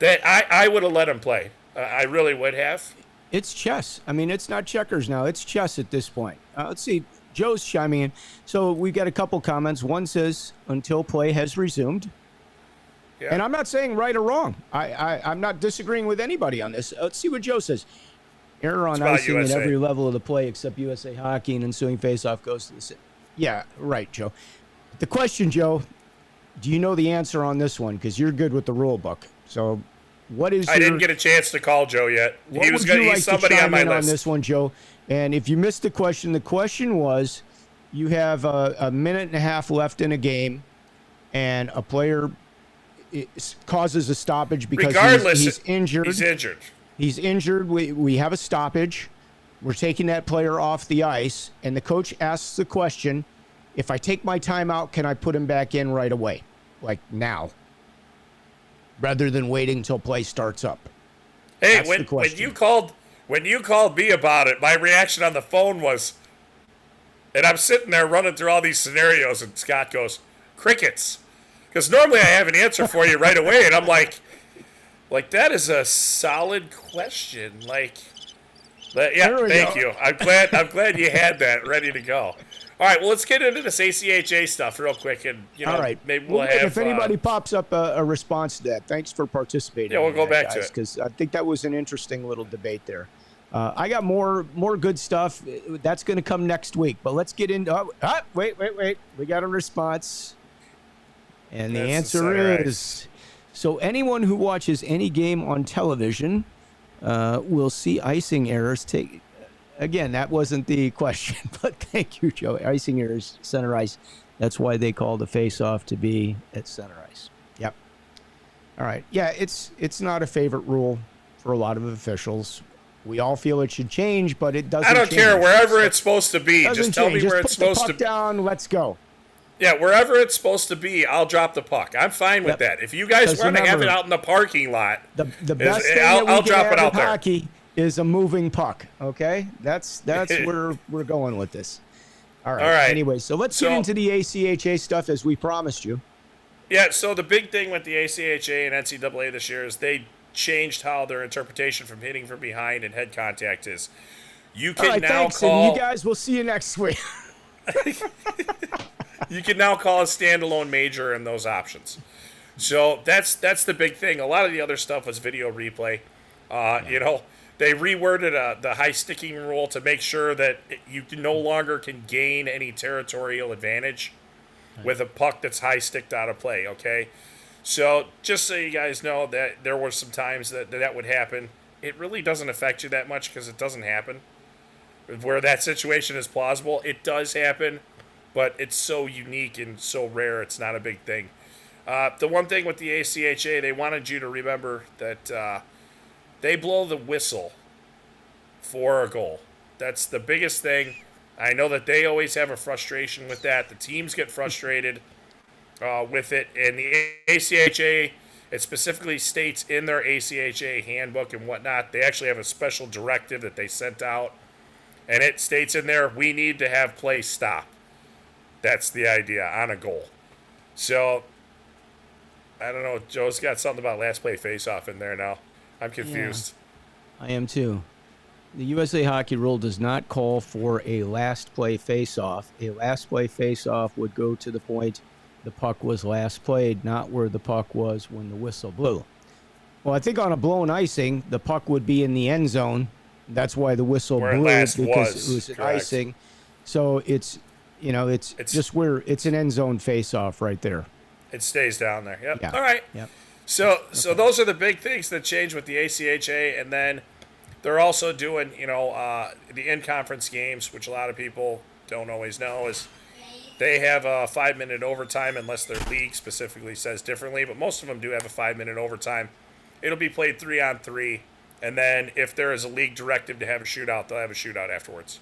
that I would have let him play. I really would have. It's chess. I mean, it's not checkers now. It's chess at this point. Let's see. Joe's chiming in. So we've got a couple comments. One says, until play has resumed. Yeah. And I'm not saying right or wrong. I'm not disagreeing with anybody on this. Let's see what Joe says. Error on icing at every level of the play except USA Hockey, and ensuing faceoff goes to the city. Yeah, right, Joe. The question, Joe, do you know the answer on this one? Because you're good with the rule book. So what is I didn't get a chance to call Joe yet. He's somebody on my list. On this one, Joe. And if you missed the question was, you have a minute and a half left in a game, and a player causes a stoppage because he's injured. He's injured. He's injured. We have a stoppage. We're taking that player off the ice, and the coach asks the question, if I take my timeout, can I put him back in right away? Like now. Rather than waiting until play starts up. Hey, when you called me about it, my reaction on the phone was, and I'm sitting there running through all these scenarios, and Scott goes, crickets. Because normally I have an answer for you right away, and I'm like, that is a solid question. Yeah, thank you. I'm glad you had that ready to go. All right, well, let's get into this ACHA stuff real quick, and all right. Maybe we'll have. If anybody pops up a response to that, thanks for participating. Yeah, we'll go back to it because I think that was an interesting little debate there. I got more good stuff. That's going to come next week, but let's get into. Wait. We got a response, and the answer is: so anyone who watches any game on television will see icing errors. Again, that wasn't the question, but thank you, Joe. Icing errors, center ice. That's why they call the face-off to be at center ice. Yep. All right. Yeah, it's not a favorite rule for a lot of officials. We all feel it should change, but it doesn't. I don't care wherever it's supposed to be. Just tell me where it's supposed to be. Down. Let's go. Yeah, wherever it's supposed to be, I'll drop the puck. I'm fine with that. If you guys want to have it out in the parking lot, the best thing I'll drop it out there. Hockey is a moving puck. Okay, that's where we're going with this. All right. Anyway, so let's get into the ACHA stuff as we promised you. Yeah. So the big thing with the ACHA and NCAA this year is they changed how their interpretation from hitting from behind and head contact is. You can now call. And you guys, we'll see you next week. You can now call a standalone major in those options. So that's the big thing. A lot of the other stuff was video replay. They reworded the high sticking rule to make sure that you no longer can gain any territorial advantage with a puck that's high sticked out of play. Okay, so just so you guys know that there were some times that would happen. It really doesn't affect you that much because it doesn't happen. Where that situation is plausible, it does happen, but it's so unique and so rare, it's not a big thing. The one thing with the ACHA, they wanted you to remember that they blow the whistle for a goal. That's the biggest thing. I know that they always have a frustration with that. The teams get frustrated with it. And the ACHA, it specifically states in their ACHA handbook and whatnot, they actually have a special directive that they sent out. And it states in there, we need to have play stop. That's the idea on a goal. So, I don't know. Joe's got something about last play face-off in there now. I'm confused. Yeah, I am too. The USA Hockey rule does not call for a last play face-off. A last play face-off would go to the point the puck was last played, not where the puck was when the whistle blew. Well, I think on a blown icing, the puck would be in the end zone. That's why the whistle blew because it was an icing. So it's just where it's an end zone face-off right there. It stays down there. Yep. Yeah. All right. Yep. So those are the big things that change with the ACHA, and then they're also doing the in-conference games, which a lot of people don't always know is they have a 5-minute overtime unless their league specifically says differently, but most of them do have a 5-minute overtime. It'll be played 3-on-3. And then if there is a league directive to have a shootout, they'll have a shootout afterwards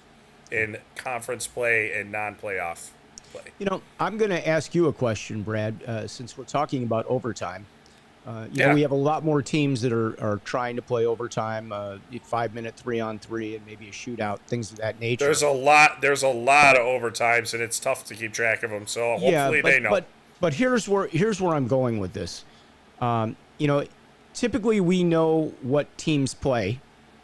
in conference play and non-playoff play. I'm going to ask you a question, Brad, since we're talking about overtime. We have a lot more teams that are trying to play overtime, 5-minute 3-on-3 and maybe a shootout, things of that nature. There's a lot of overtimes, and it's tough to keep track of them. So hopefully they know. But here's where I'm going with this. Typically, we know what teams play.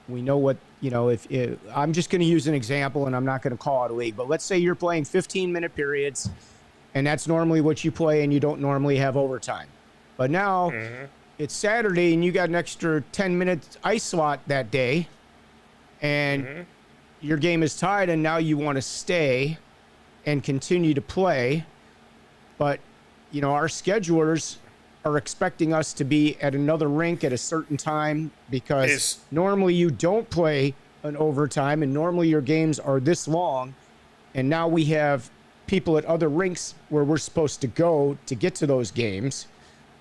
We know what, if I'm just going to use an example and I'm not going to call it a league, but let's say you're playing 15-minute periods and that's normally what you play and you don't normally have overtime. But now it's Saturday and you got an extra 10-minute ice slot that day and your game is tied and now you want to stay and continue to play. But, our schedulers are expecting us to be at another rink at a certain time because normally you don't play an overtime and normally your games are this long. And now we have people at other rinks where we're supposed to go to get to those games.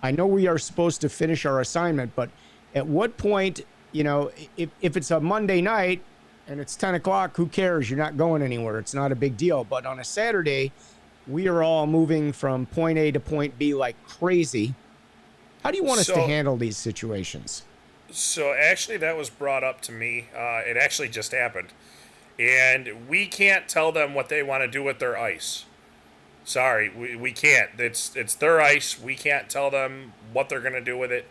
I know we are supposed to finish our assignment, but at what point, if it's a Monday night and it's 10 o'clock, who cares? You're not going anywhere. It's not a big deal. But on a Saturday, we are all moving from point A to point B like crazy. How do you want us to handle these situations? So actually that was brought up to me. It actually just happened. And we can't tell them what they want to do with their ice. Sorry, we can't. It's their ice. We can't tell them what they're going to do with it.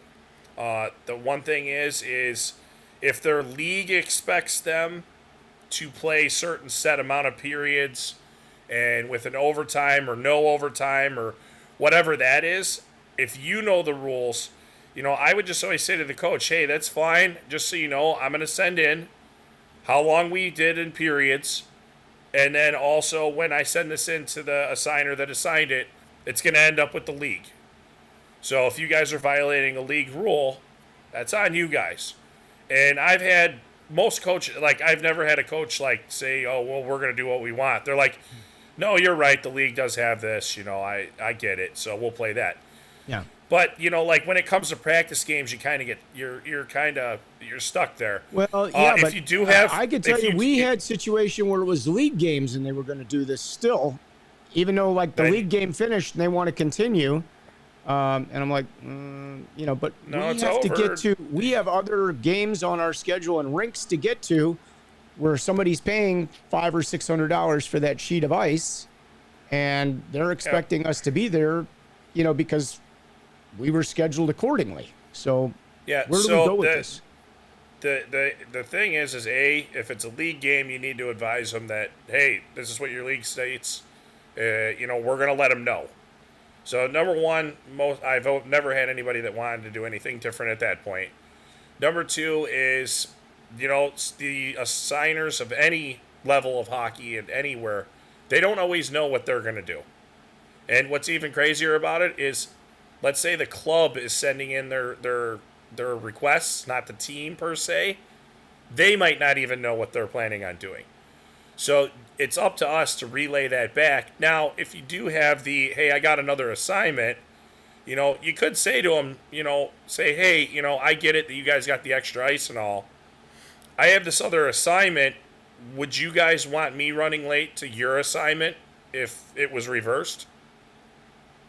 The one thing is if their league expects them to play certain set amount of periods and with an overtime or no overtime or whatever that is, if you know the rules, I would just always say to the coach, hey, that's fine. Just so you know, I'm going to send in how long we did in periods. And then also when I send this in to the assigner that assigned it, it's going to end up with the league. So if you guys are violating a league rule, that's on you guys. And I've had most coaches, I've never had a coach say, oh, well, we're going to do what we want. They're like, no, you're right. The league does have this. I get it. So we'll play that. Yeah. But, when it comes to practice games, you kind of get, you're stuck there. Well, yeah, if but you do have, I can tell you, we had situation where it was league games and they were going to do this still, even though the league game finished and they want to continue. And I'm like, but no, we have to get to, we have other games on our schedule and rinks to get to where somebody's paying $500 or $600 for that sheet of ice and they're expecting us to be there, because we were scheduled accordingly. So where do we go with this? The thing is if it's a league game, you need to advise them that, hey, this is what your league states. We're going to let them know. So number one, I've never had anybody that wanted to do anything different at that point. Number two is, the assigners of any level of hockey and anywhere, they don't always know what they're going to do. And what's even crazier about it is, let's say the club is sending in their requests, not the team per se. They might not even know what they're planning on doing. So it's up to us to relay that back. Now, if you do have hey, I got another assignment, you could say to them, hey, I get it that you guys got the extra ice and all. I have this other assignment. Would you guys want me running late to your assignment if it was reversed?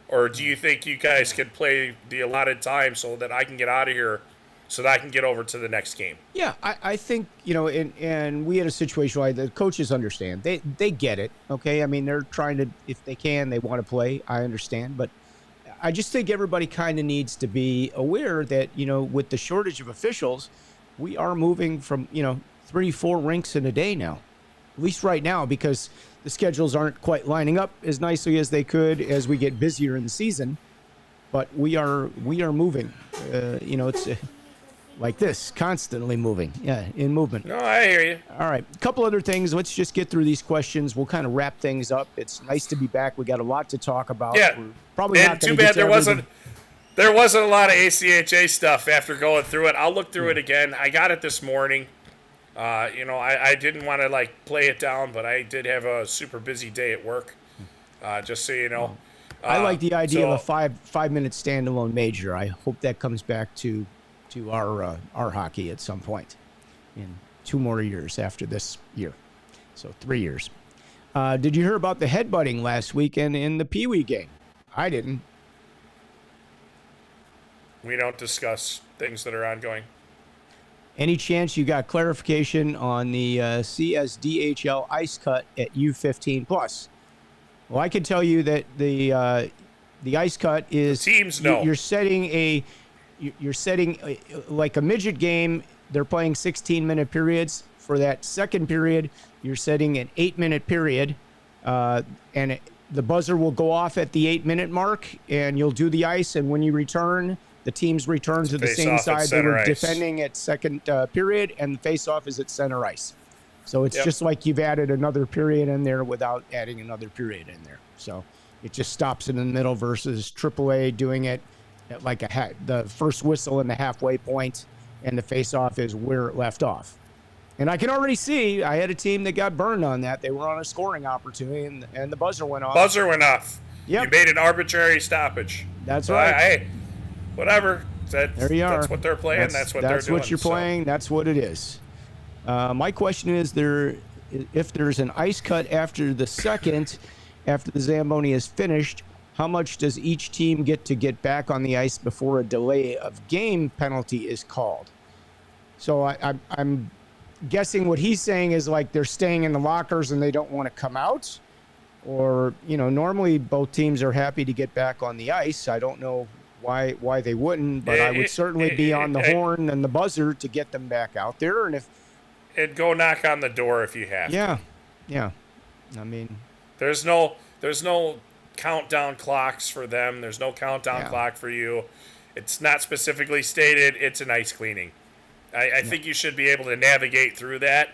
Or do you think you guys could play the allotted time so that I can get out of here so that I can get over to the next game? Yeah, I think, and we had a situation where the coaches understand. They get it, okay? I mean, they're trying to, if they can, they want to play. I understand. But I just think everybody kind of needs to be aware that, with the shortage of officials, we are moving from, 3-4 rinks in a day now, at least right now, because the schedules aren't quite lining up as nicely as they could as we get busier in the season. But we are moving. It's like this, constantly moving. Yeah, in movement. No, I hear you. All right, a couple other things. Let's just get through these questions. We'll kind of wrap things up. It's nice to be back. We got a lot to talk about. Yeah, we're probably and not too bad there wasn't a lot of ACHA stuff after going through it. I'll look through it again. I got it this morning. I didn't want to play it down, but I did have a super busy day at work. Just so you know. I like the idea of a 5-minute standalone major. I hope that comes back to our hockey at some point in 2 more years after this year. So 3 years. Did you hear about the headbutting last weekend in the Pee Wee game? I didn't. We don't discuss things that are ongoing. Any chance you got clarification on the CSDHL ice cut at U15 plus? Well, I can tell you that the ice cut is the teams know. You're setting like a midget game. They're playing 16-minute periods. For that second period, you're setting an 8-minute period, and the buzzer will go off at the 8-minute mark, and you'll do the ice. And when you return, the teams return to the same side they were defending at second period, and the face-off is at center ice. So it's just like you've added another period in there without adding another period in there. So it just stops in the middle versus AAA doing it at the first whistle in the halfway point, and the face-off is where it left off. And I can already see I had a team that got burned on that. They were on a scoring opportunity, and the buzzer went off. Buzzer went off. Yep. You made an arbitrary stoppage. That's right. Whatever. There you are. That's what they're playing. That's what they're doing. That's what you're playing. That's what it is. My question is, if there's an ice cut after the Zamboni is finished, how much does each team get back on the ice before a delay of game penalty is called? So I'm guessing what he's saying is they're staying in the lockers and they don't want to come out, or normally both teams are happy to get back on the ice. I don't know why they wouldn't, but I would certainly be on the horn and the buzzer to get them back out there. And go knock on the door if you have to. Yeah. I mean, there's no countdown clocks for them. There's no countdown clock for you. It's not specifically stated. It's an ice cleaning. I think you should be able to navigate through that.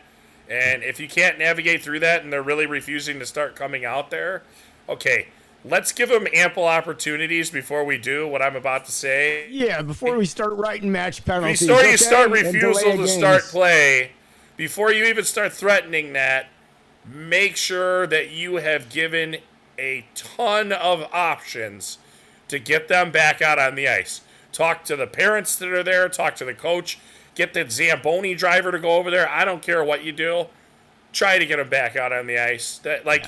And if you can't navigate through that and they're really refusing to start coming out there, okay, let's give them ample opportunities before we do what I'm about to say. Yeah, before we start writing match penalties. Before you start refusal to start play, before you even start threatening that, make sure that you have given a ton of options to get them back out on the ice. Talk to the parents that are there. Talk to the coach. Get the Zamboni driver to go over there. I don't care what you do. Try to get them back out on the ice.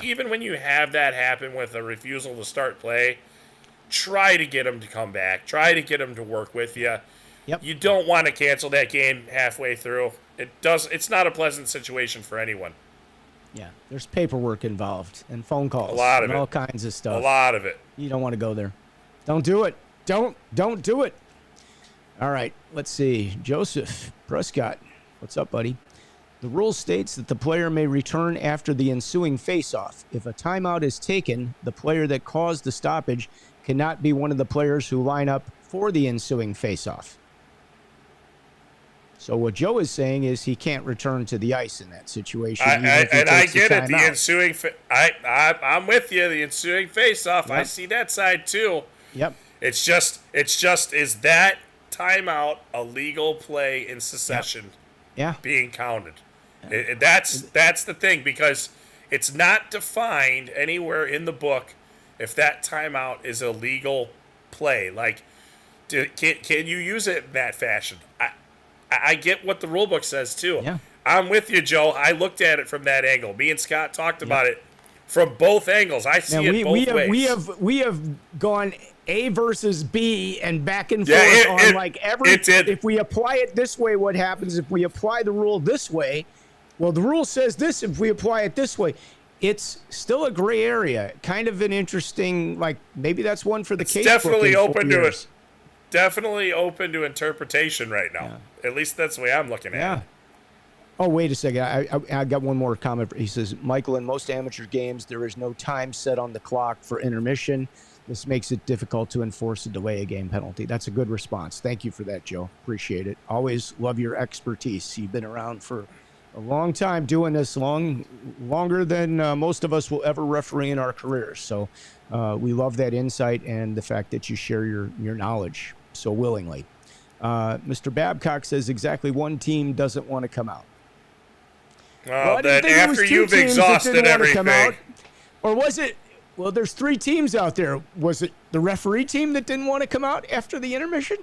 Even when you have that happen with a refusal to start play, try to get them to come back. Try to get them to work with you. Yep. You don't want to cancel that game halfway through. It's not a pleasant situation for anyone. Yeah, there's paperwork involved and phone calls. A lot of it. All kinds of stuff. A lot of it. You don't want to go there. Don't do it. Don't do it. All right, let's see. Joseph Prescott, what's up, buddy? The rule states that the player may return after the ensuing face-off. If a timeout is taken, the player that caused the stoppage cannot be one of the players who line up for the ensuing face-off. So what Joe is saying is he can't return to the ice in that situation. I get it. The ensuing, I'm with you. The ensuing face-off. Yep. I see that side too. Yep. It's just, is that timeout a legal play in succession? Yeah. Being counted. That's the thing, because it's not defined anywhere in the book if that timeout is a legal play. Like, can you use it in that fashion? I get what the rule book says too. Yeah. I'm with you, Joe. I looked at it from that angle. Me and Scott talked about it from both angles. I see it both ways. We have gone A versus B and back and forth on like every. If we apply it this way, what happens? If we apply the rule this way, well, the rule says this. If we apply it this way, it's still a gray area. Kind of an interesting, like maybe that's one for the case. Definitely open to it. Definitely open to interpretation right now. Yeah. At least that's the way I'm looking at it. Oh, wait a second. I got one more comment. He says, Michael, in most amateur games, there is no time set on the clock for intermission. This makes it difficult to enforce a delay a game penalty. That's a good response. Thank you for that, Joe. Appreciate it. Always love your expertise. You've been around for a long time doing this, longer than most of us will ever referee in our careers. So we love that insight and the fact that you share your knowledge so willingly. Mr. Babcock says exactly one team doesn't want to come out. Well, then after you've exhausted everything. Or was it, well, there's 3 teams out there. Was it the referee team that didn't want to come out after the intermission?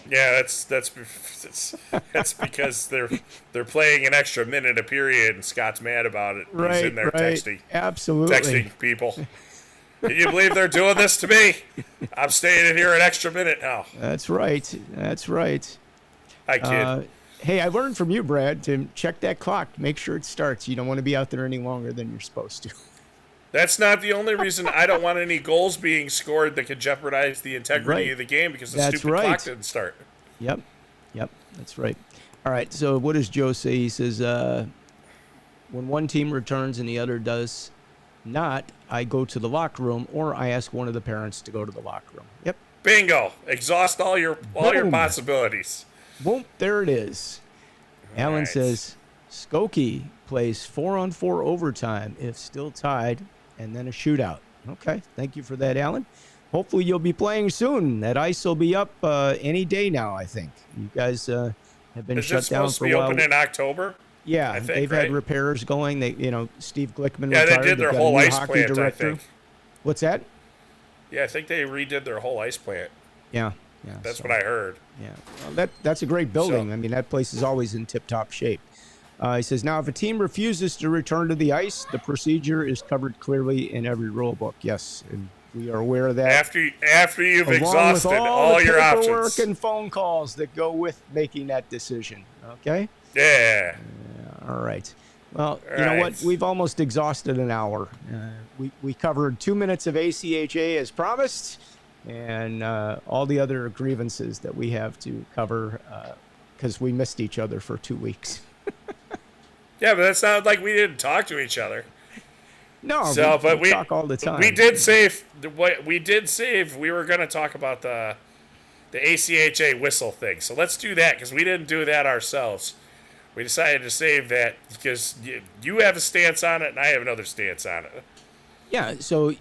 Yeah, that's because they're playing an extra minute a period, and Scott's mad about it. He's in there texting. Absolutely. Texting people. Can you believe they're doing this to me? I'm staying in here an extra minute now. That's right. Hi, kid. Hey, I learned from you, Brad, to check that clock. Make sure it starts. You don't want to be out there any longer than you're supposed to. That's not the only reason I don't want any goals being scored that could jeopardize the integrity of the game, because the stupid clock didn't start. Yep. That's right. All right, so what does Joe say? He says, when one team returns and the other does not, I go to the locker room, or I ask one of the parents to go to the locker room. Yep. Bingo. Exhaust all your possibilities. Boom. There it is. Alan says, Skokie plays 4-on-4 overtime if still tied, and then a shootout. Okay. Thank you for that, Alan. Hopefully you'll be playing soon. That ice will be up any day now, I think. You guys have been shut down for a while. Is it supposed to be open in October? Yeah, they've had repairs going. Steve Glickman retired. Yeah, they did their whole ice plant, I think. What's that? Yeah, I think they redid their whole ice plant. Yeah. That's what I heard. Yeah, well, that's a great building. I mean, that place is always in tip-top shape. He says, now, if a team refuses to return to the ice, the procedure is covered clearly in every rule book. Yes, and we are aware of that. After you've exhausted all your options. Paperwork and phone calls that go with making that decision. Okay? Yeah. All right. Well, you know what? We've almost exhausted an hour. We covered 2 minutes of ACHA as promised, and all the other grievances that we have to cover because we missed each other for 2 weeks. Yeah, but that's not like we didn't talk to each other. No, but we talk all the time. We did save. We were going to talk about the ACHA whistle thing. So let's do that, because we didn't do that ourselves. We decided to save that because you have a stance on it and I have another stance on it. Yeah, so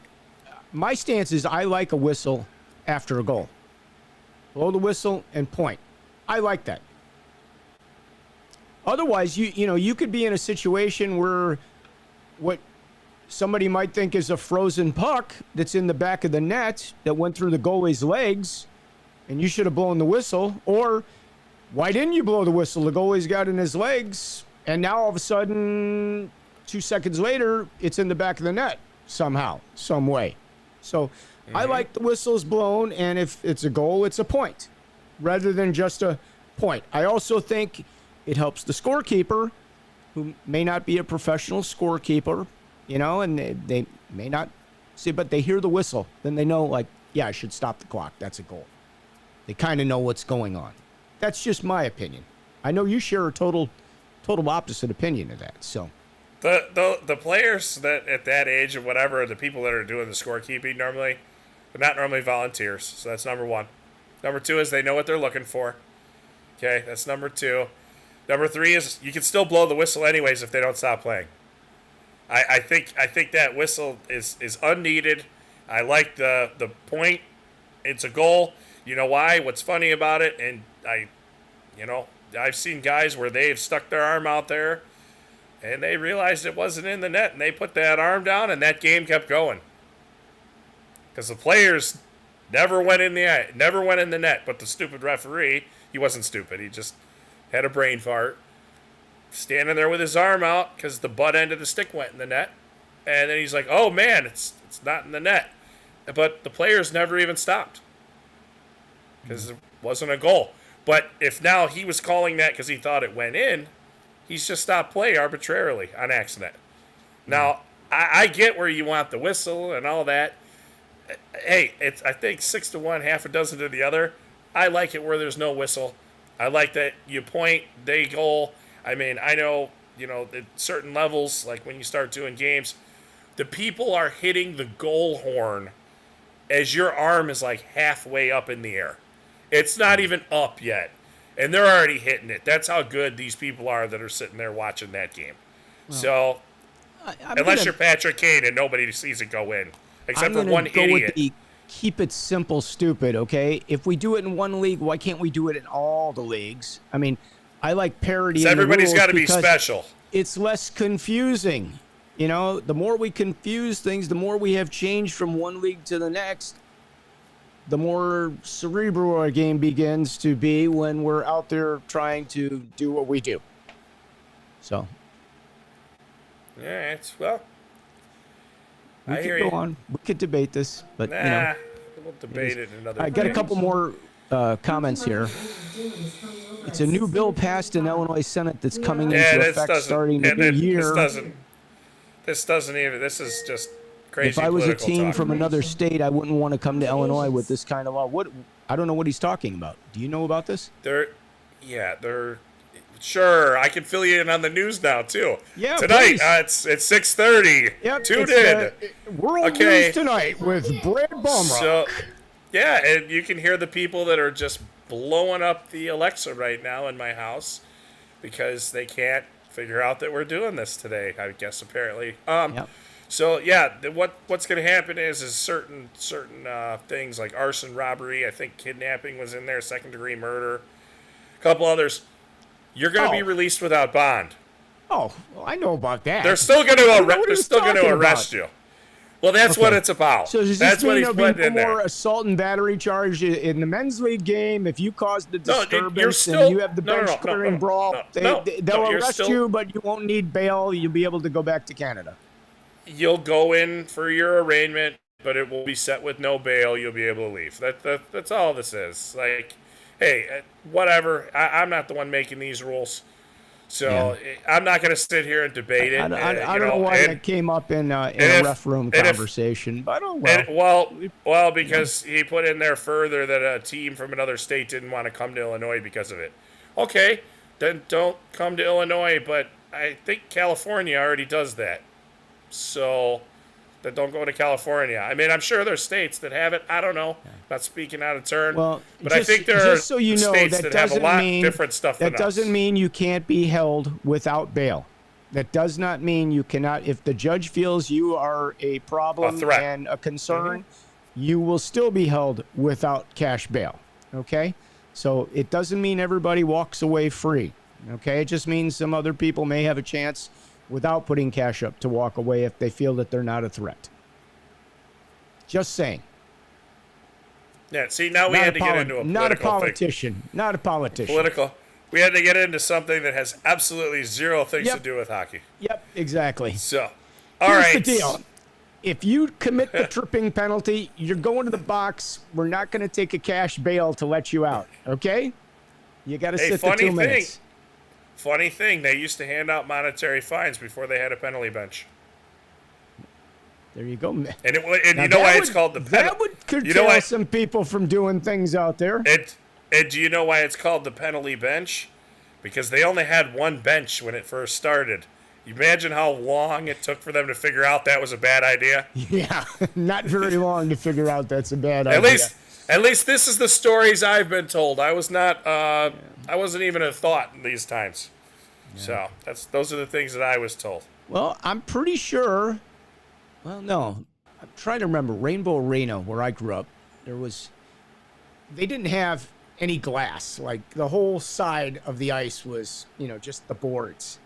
my stance is I like a whistle after a goal. Blow the whistle and point. I like that. Otherwise, you could be in a situation where what somebody might think is a frozen puck that's in the back of the net that went through the goalie's legs, and you should have blown the whistle. Or why didn't you blow the whistle? The goalie's got in his legs, and now all of a sudden, 2 seconds later, it's in the back of the net somehow, some way. So I like the whistles blown, and if it's a goal, it's a point rather than just a point. I also think it helps the scorekeeper, who may not be a professional scorekeeper, and they may not see, but they hear the whistle. Then they know, I should stop the clock. That's a goal. They kind of know what's going on. That's just my opinion. I know you share a total opposite opinion of that. So The players that at that age or whatever, the people that are doing the scorekeeping normally, they're not normally volunteers. So that's number one. Number two is they know what they're looking for. Okay, that's number two. Number three is you can still blow the whistle anyways if they don't stop playing. I think that whistle is unneeded. I like the point. It's a goal. You know why? What's funny about it? And I've seen guys where they've stuck their arm out there and they realized it wasn't in the net and they put that arm down and that game kept going. Because the players never went in the net, but the stupid referee, he wasn't stupid. He just had a brain fart, standing there with his arm out because the butt end of the stick went in the net. And then he's like, oh man, it's not in the net. But the players never even stopped because it wasn't a goal. But if now he was calling that because he thought it went in, he's just stopped play arbitrarily on accident. Now, I get where you want the whistle and all that. Hey, it's I think 6-1, half a dozen to the other. I like it where there's no whistle. I like that you point, they goal. I mean, I know, at certain levels, like when you start doing games, the people are hitting the goal horn as your arm is like halfway up in the air. It's not even up yet, and they're already hitting it. That's how good these people are that are sitting there watching that game. Well, so, unless you're Patrick Kane and nobody sees it go in, except for one idiot. Keep it simple, stupid, okay? If we do it in one league, why can't we do it in all the leagues? I mean, I like parity. So everybody's got to be special. It's less confusing. The more we confuse things, the more we have changed from one league to the next, the more cerebral our game begins to be when we're out there trying to do what we do. So. Yeah, well. We could go on. We could debate this, but we'll debate it another day. I got a couple more comments here. It's a new bill passed in Illinois Senate that's coming into effect starting the new year. This is just crazy. If I was a team from another state, I wouldn't want to come to Illinois with this kind of law. I don't know what he's talking about. Do you know about this? They're sure. I can fill you in on the news now too. Yeah, tonight it's 6:30. Yep, tune in. World News Tonight with Brad Baumruck. So, yeah, and you can hear the people that are just blowing up the Alexa right now in my house because they can't figure out that we're doing this today. I guess apparently. So yeah, what's going to happen is certain things like arson, robbery. I think kidnapping was in there, second-degree murder, a couple others. You're going to be released without bond. Oh, well, I know about that. They're still going to arrest you. Well, that's what it's about. So does that's this mean what he's putting in there. More assault and battery charge in the men's league game? If you caused the disturbance and you have the bench clearing brawl, they'll arrest you, but you won't need bail. You'll be able to go back to Canada. You'll go in for your arraignment, but it will be set with no bail. You'll be able to leave. That's all this is. Like, hey, whatever. I'm not the one making these rules. So I'm not going to sit here and debate it. I don't know why that came up in a ref room conversation, but well, because he put in there further that a team from another state didn't want to come to Illinois because of it. Okay, then don't come to Illinois, but I think California already does that. So then don't go to California. I mean, I'm sure there's states that have it. I don't know. Not speaking out of turn. Well, but I think there are states that have a lot different stuff than us. That doesn't mean you can't be held without bail. That does not mean you cannot. If the judge feels you are a problem and a concern, you will still be held without cash bail. Okay? So it doesn't mean everybody walks away free. Okay? It just means some other people may have a chance without putting cash up to walk away if they feel that they're not a threat. Just saying. Yeah, see, now we had to get into a political thing. Not a politician. Political. We had to get into something that has absolutely zero things to do with hockey. Yep, exactly. So, Here's the deal. If you commit the tripping penalty, you're going to the box. We're not going to take a cash bail to let you out, okay? You got to sit the 2 minutes. Funny thing, they used to hand out monetary fines before they had a penalty bench. There you go. And you know why it's called the penalty? That would curtail some people from doing things out there. And do you know why it's called the penalty bench? Because they only had one bench when it first started, You imagine how long it took for them to figure out that was a bad idea? Yeah, not very long to figure out that's a bad idea. At least this is the stories I've been told. I was not. I wasn't even a thought in these times. Yeah. So those are the things that I was told. Well, I'm pretty sure. Well, no, I'm trying to remember. Rainbow Arena, where I grew up, they didn't have any glass. Like the whole side of the ice was, just the boards,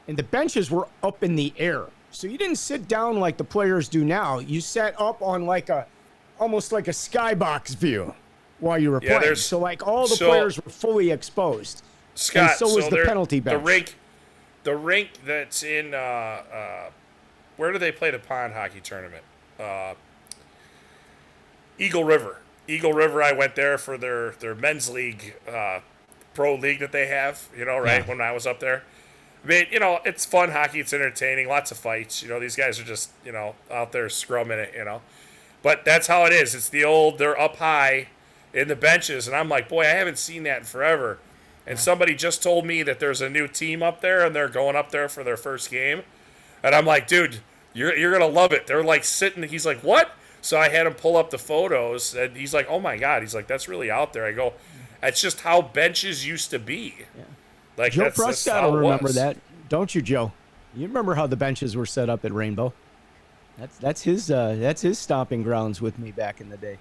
and the benches were up in the air. So you didn't sit down like the players do now. You sat up on almost like a skybox view while you were playing. So like all the players were fully exposed. Scott, and so was the penalty bench. The rink that's in where do they play the pond hockey tournament? Eagle River. I went there for their men's league, pro league that they have. Right when I was up there. I mean, it's fun hockey. It's entertaining. Lots of fights. These guys are just out there scrumming it. But that's how it is. It's they're up high in the benches, and I'm like, boy, I haven't seen that in forever. And somebody just told me that there's a new team up there, and they're going up there for their first game. And I'm like, dude, you're going to love it. They're like sitting. He's like, what? So I had him pull up the photos, and he's like, oh, my God. He's like, that's really out there. I go, that's just how benches used to be. Yeah. Like Joe Prescott will remember that. Don't you, Joe? You remember how the benches were set up at Rainbow? That's his stomping grounds with me back in the day.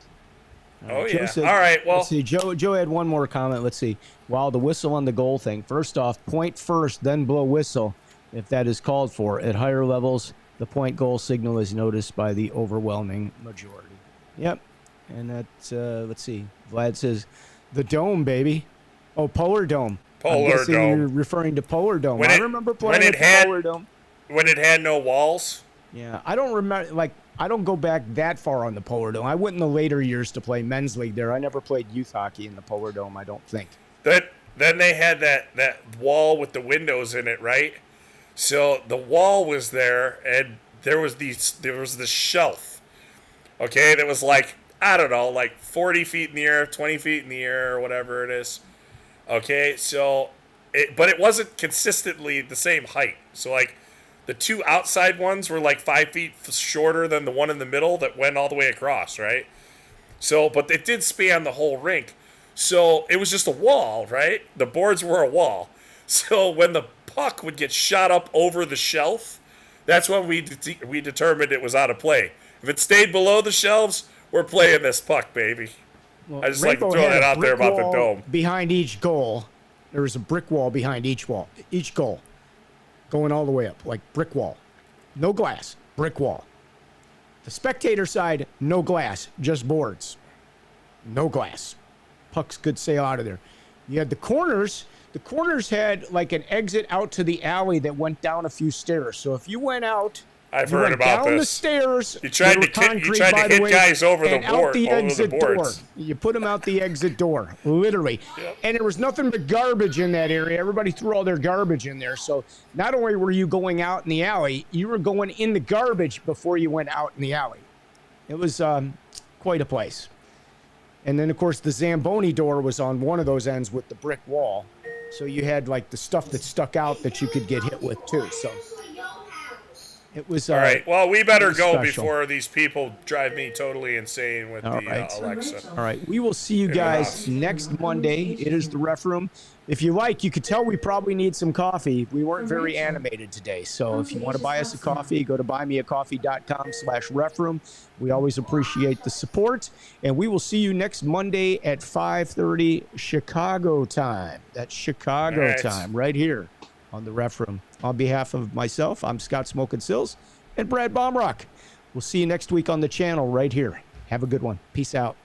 Joe said, all right. Well, let's see. Joe had one more comment. Let's see. Wow, the whistle on the goal thing. First off, point first, then blow whistle if that is called for. At higher levels, the point goal signal is noticed by the overwhelming majority. Yep. And that's let's see. Vlad says the dome, baby. Oh, Polar Dome. Polar Dome. You're referring to Polar Dome. I remember playing at Polar Dome. When it had no walls. Yeah, I don't remember. I don't go back that far on the Polar Dome. I went in the later years to play men's league there. I never played youth hockey in the Polar Dome, I don't think. Then they had that wall with the windows in it, right? So the wall was there, and there was this shelf, okay, that was like, I don't know, like 40 feet in the air, 20 feet in the air, or whatever it is. Okay, so but it wasn't consistently the same height. So like the two outside ones were like 5 feet shorter than the one in the middle that went all the way across, right? So, but it did span the whole rink. So it was just a wall, right? The boards were a wall. So when the puck would get shot up over the shelf, that's when we determined it was out of play. If it stayed below the shelves, we're playing this puck, baby. Well, I just like to throw that out there about the dome. Behind each goal, there was a brick wall behind each goal. Going all the way up, like brick wall. No glass, brick wall. The spectator side, no glass, just boards. No glass. Pucks could sail out of there. You had the corners. The corners had like an exit out to the alley that went down a few stairs. So if you went out, I've heard about down this. The stairs. You tried to hit guys over the board, over the boards. Door. You put them out the exit door, literally. Yep. And there was nothing but garbage in that area. Everybody threw all their garbage in there. So not only were you going out in the alley, you were going in the garbage before you went out in the alley. It was quite a place. And then, of course, the Zamboni door was on one of those ends with the brick wall. So you had like the stuff that stuck out that you could get hit with too. So it was all right. Well, we better go before these people drive me totally insane with Alexa. All right. We will see you guys next Monday. It is the Ref Room. If you like, you could tell we probably need some coffee. We weren't very animated today. So if you want to buy us a coffee, go to buymeacoffee.com/refroom. We always appreciate the support. And we will see you next Monday at 5:30 Chicago time. That's Chicago time right here on the Ref Room. On behalf of myself, I'm Scott Smokin Silz and Brad Baumruck. We'll see you next week on the channel right here. Have a good one. Peace out.